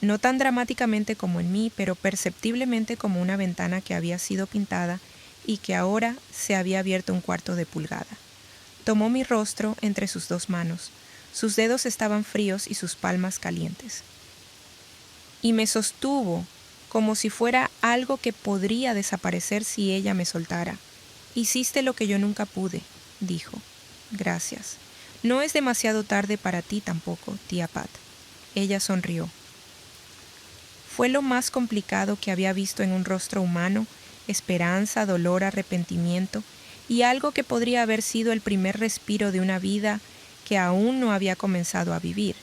No tan dramáticamente como en mí, pero perceptiblemente como una ventana que había sido pintada y que ahora se había abierto 1/4 de pulgada. Tomó mi rostro entre sus 2 manos. Sus dedos estaban fríos y sus palmas calientes. Y me sostuvo como si fuera algo que podría desaparecer si ella me soltara. Hiciste lo que yo nunca pude, dijo. Gracias. No es demasiado tarde para ti tampoco, tía Pat. Ella sonrió. Fue lo más complicado que había visto en un rostro humano, esperanza, dolor, arrepentimiento y algo que podría haber sido el primer respiro de una vida que aún no había comenzado a vivir.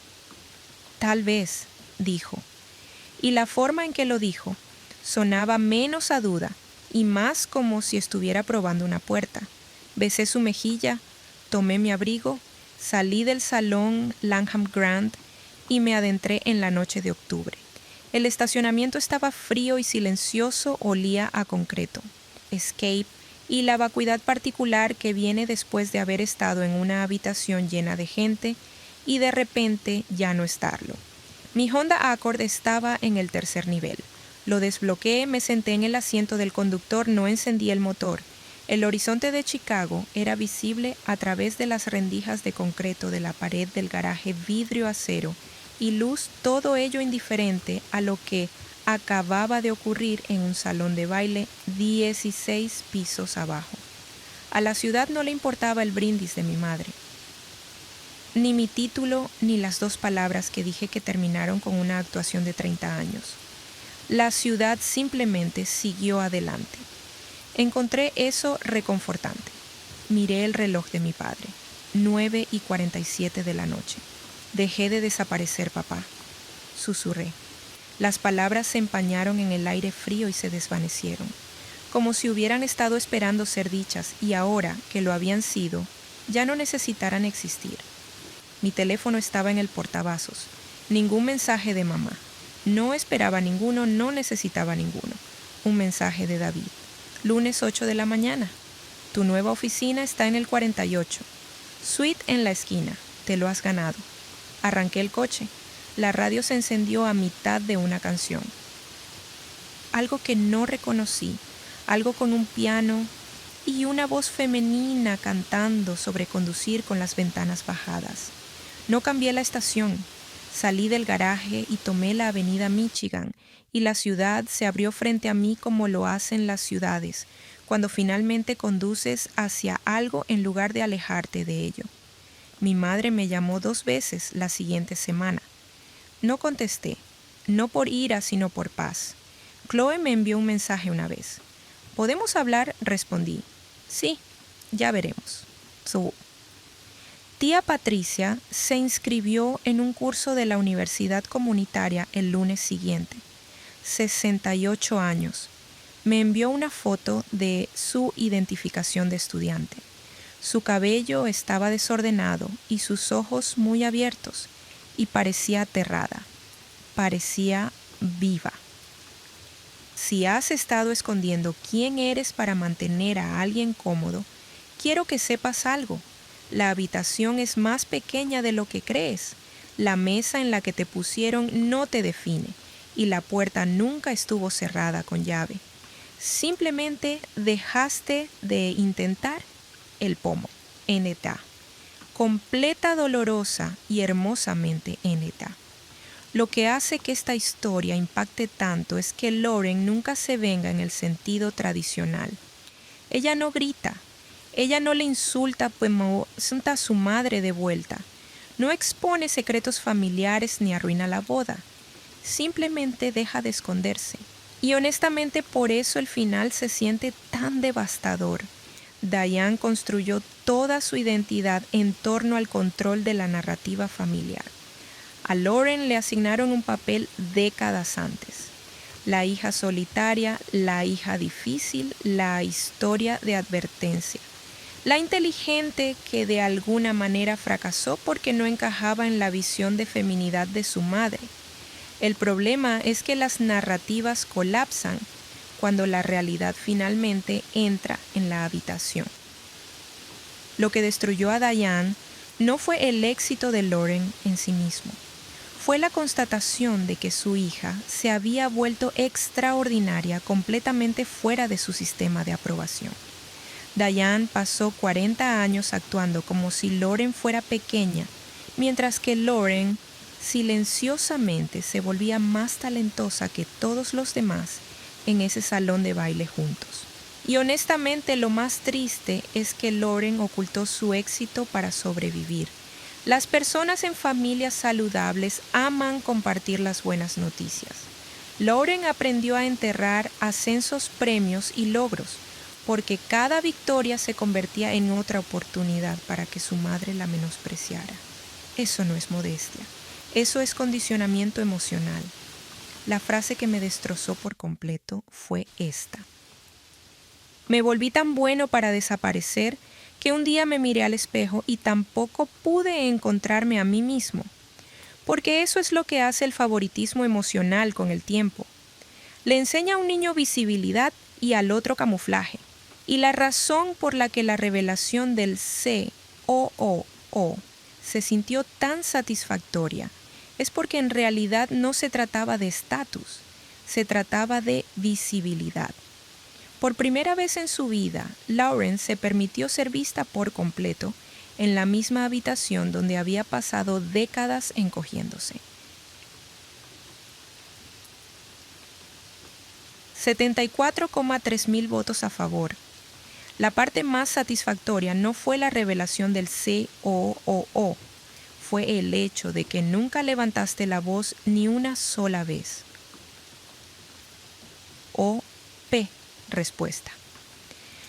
Tal vez, dijo. Y la forma en que lo dijo sonaba menos a duda y más como si estuviera probando una puerta. Besé su mejilla, tomé mi abrigo, salí del salón Langham Grand y me adentré en la noche de octubre. El estacionamiento estaba frío y silencioso, olía a concreto, escape y la vacuidad particular que viene después de haber estado en una habitación llena de gente y de repente ya no estarlo. Mi Honda Accord estaba en el 3er nivel. Lo desbloqueé, me senté en el asiento del conductor, no encendí el motor. El horizonte de Chicago era visible a través de las rendijas de concreto de la pared del garaje vidrio acero y luz, todo ello indiferente a lo que acababa de ocurrir en un salón de baile 16 pisos abajo. A la ciudad no le importaba el brindis de mi madre. Ni mi título, ni las 2 palabras que dije que terminaron con una actuación de 30 años. La ciudad simplemente siguió adelante. Encontré eso reconfortante. Miré el reloj de mi padre. 9:47 de la noche. Dejé de desaparecer, papá. Susurré. Las palabras se empañaron en el aire frío y se desvanecieron. como si hubieran estado esperando ser dichas y ahora que lo habían sido, ya no necesitaran existir. Mi teléfono estaba en el portavasos. Ningún mensaje de mamá. No esperaba ninguno, no necesitaba ninguno. Un mensaje de David. Lunes 8 de la mañana. Tu nueva oficina está en el 48. Suite en la esquina. Te lo has ganado. Arranqué el coche. La radio se encendió a mitad de una canción. Algo que no reconocí. Algo con un piano y una voz femenina cantando sobre conducir con las ventanas bajadas. No cambié la estación. Salí del garaje y tomé la avenida Michigan y la ciudad se abrió frente a mí como lo hacen las ciudades, cuando finalmente conduces hacia algo en lugar de alejarte de ello. Mi madre me llamó 2 veces la siguiente semana. No contesté, no por ira sino por paz. Chloe me envió un mensaje una vez. ¿Podemos hablar? Respondí. Sí, ya veremos. Tía Patricia se inscribió en un curso de la universidad comunitaria el lunes siguiente. 68 años. Me envió una foto de su identificación de estudiante. Su cabello estaba desordenado y sus ojos muy abiertos, y parecía aterrada. Parecía viva. Si has estado escondiendo quién eres para mantener a alguien cómodo, quiero que sepas algo. La habitación es más pequeña de lo que crees. La mesa en la que te pusieron no te define y la puerta nunca estuvo cerrada con llave. Simplemente dejaste de intentar el pomo, NTA. Completa, dolorosa y hermosamente NTA. Lo que hace que esta historia impacte tanto es que Lauren nunca se venga en el sentido tradicional. Ella no grita. Ella no le insulta a su madre de vuelta. No expone secretos familiares ni arruina la boda. Simplemente deja de esconderse. Y honestamente por eso el final se siente tan devastador. Diane construyó toda su identidad en torno al control de la narrativa familiar. A Lauren le asignaron un papel décadas antes. La hija solitaria, la hija difícil, la historia de advertencia. La inteligente que de alguna manera fracasó porque no encajaba en la visión de feminidad de su madre. El problema es que las narrativas colapsan cuando la realidad finalmente entra en la habitación. Lo que destruyó a Diane no fue el éxito de Lauren en sí mismo. Fue la constatación de que su hija se había vuelto extraordinaria completamente fuera de su sistema de aprobación. Diane pasó 40 años actuando como si Lauren fuera pequeña, mientras que Lauren silenciosamente se volvía más talentosa que todos los demás en ese salón de baile juntos. Y honestamente lo más triste es que Lauren ocultó su éxito para sobrevivir. Las personas en familias saludables aman compartir las buenas noticias. Lauren aprendió a enterrar ascensos, premios y logros, porque cada victoria se convertía en otra oportunidad para que su madre la menospreciara. Eso no es modestia, eso es condicionamiento emocional. La frase que me destrozó por completo fue esta. Me volví tan bueno para desaparecer que un día me miré al espejo y tampoco pude encontrarme a mí mismo, porque eso es lo que hace el favoritismo emocional con el tiempo. Le enseña a un niño visibilidad y al otro camuflaje. Y la razón por la que la revelación del COOO se sintió tan satisfactoria es porque en realidad no se trataba de estatus, se trataba de visibilidad. Por primera vez en su vida, Lauren se permitió ser vista por completo en la misma habitación donde había pasado décadas encogiéndose. 74,3 mil votos a favor. La parte más satisfactoria no fue la revelación del COOO, fue el hecho de que nunca levantaste la voz ni una sola vez. OP, respuesta.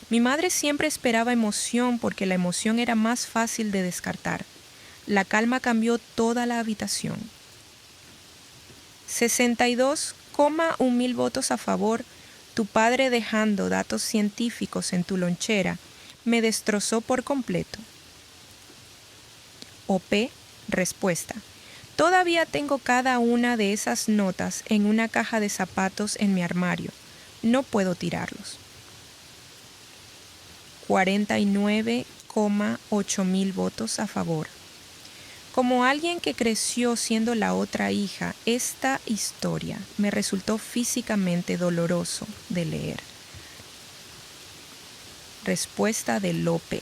Mi madre siempre esperaba emoción porque la emoción era más fácil de descartar. La calma cambió toda la habitación. 62,1 mil votos a favor, Tu padre dejando datos científicos en tu lonchera me destrozó por completo. OP, respuesta. Todavía tengo cada una de esas notas en una caja de zapatos en mi armario. No puedo tirarlos. 49,8 mil votos a favor. Como alguien que creció siendo la otra hija, esta historia me resultó físicamente doloroso de leer. Respuesta de Lope.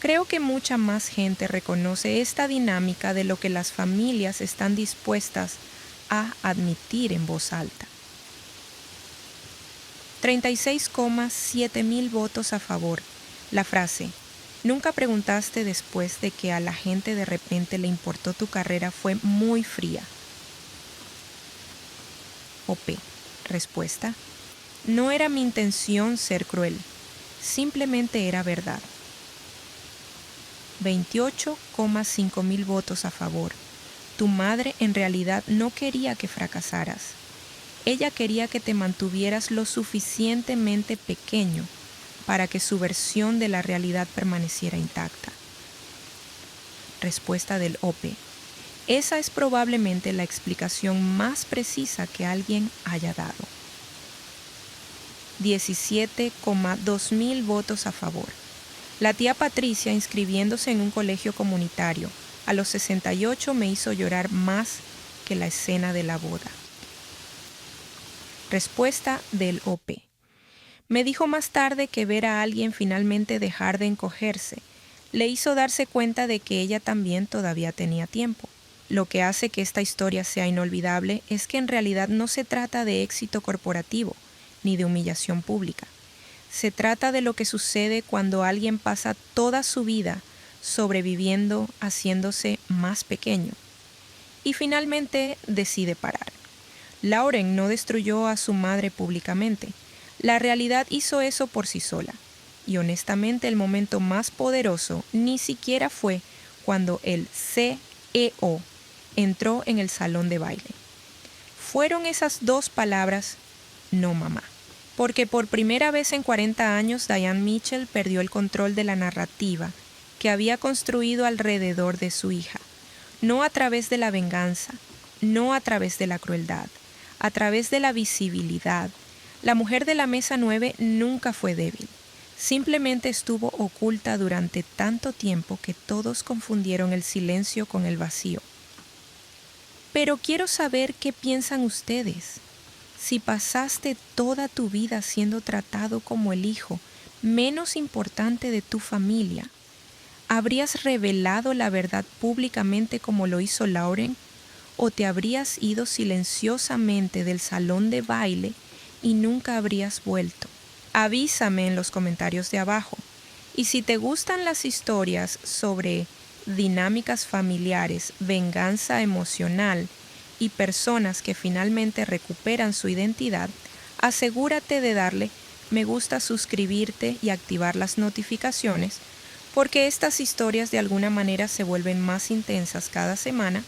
Creo que mucha más gente reconoce esta dinámica de lo que las familias están dispuestas a admitir en voz alta. 36,7 mil votos a favor. La frase, nunca preguntaste después de que a la gente de repente le importó tu carrera fue muy fría. OP. Respuesta. No era mi intención ser cruel. Simplemente era verdad. 28,5 mil votos a favor. Tu madre en realidad no quería que fracasaras. Ella quería que te mantuvieras lo suficientemente pequeño para que su versión de la realidad permaneciera intacta. Respuesta del OP. Esa es probablemente la explicación más precisa que alguien haya dado. 17,2 mil votos a favor. La tía Patricia inscribiéndose en un colegio comunitario a los 68 me hizo llorar más que la escena de la boda. Respuesta del OP. Me dijo más tarde que ver a alguien finalmente dejar de encogerse le hizo darse cuenta de que ella también todavía tenía tiempo. Lo que hace que esta historia sea inolvidable es que en realidad no se trata de éxito corporativo ni de humillación pública. Se trata de lo que sucede cuando alguien pasa toda su vida sobreviviendo, haciéndose más pequeño y finalmente decide parar. Lauren no destruyó a su madre públicamente. La realidad hizo eso por sí sola. Y honestamente el momento más poderoso ni siquiera fue cuando el CEO entró en el salón de baile. Fueron esas dos palabras, no mamá. Porque por primera vez en 40 años Diane Mitchell perdió el control de la narrativa que había construido alrededor de su hija. No a través de la venganza, no a través de la crueldad, a través de la visibilidad. La mujer de la mesa 9 nunca fue débil. Simplemente estuvo oculta durante tanto tiempo que todos confundieron el silencio con el vacío. Pero quiero saber qué piensan ustedes. Si pasaste toda tu vida siendo tratado como el hijo menos importante de tu familia, ¿habrías revelado la verdad públicamente como lo hizo Lauren? ¿O te habrías ido silenciosamente del salón de baile y nunca habrías vuelto? Avísame en los comentarios de abajo. Y si te gustan las historias sobre dinámicas familiares, venganza emocional y personas que finalmente recuperan su identidad, asegúrate de darle me gusta, suscribirte y activar las notificaciones, porque estas historias de alguna manera se vuelven más intensas cada semana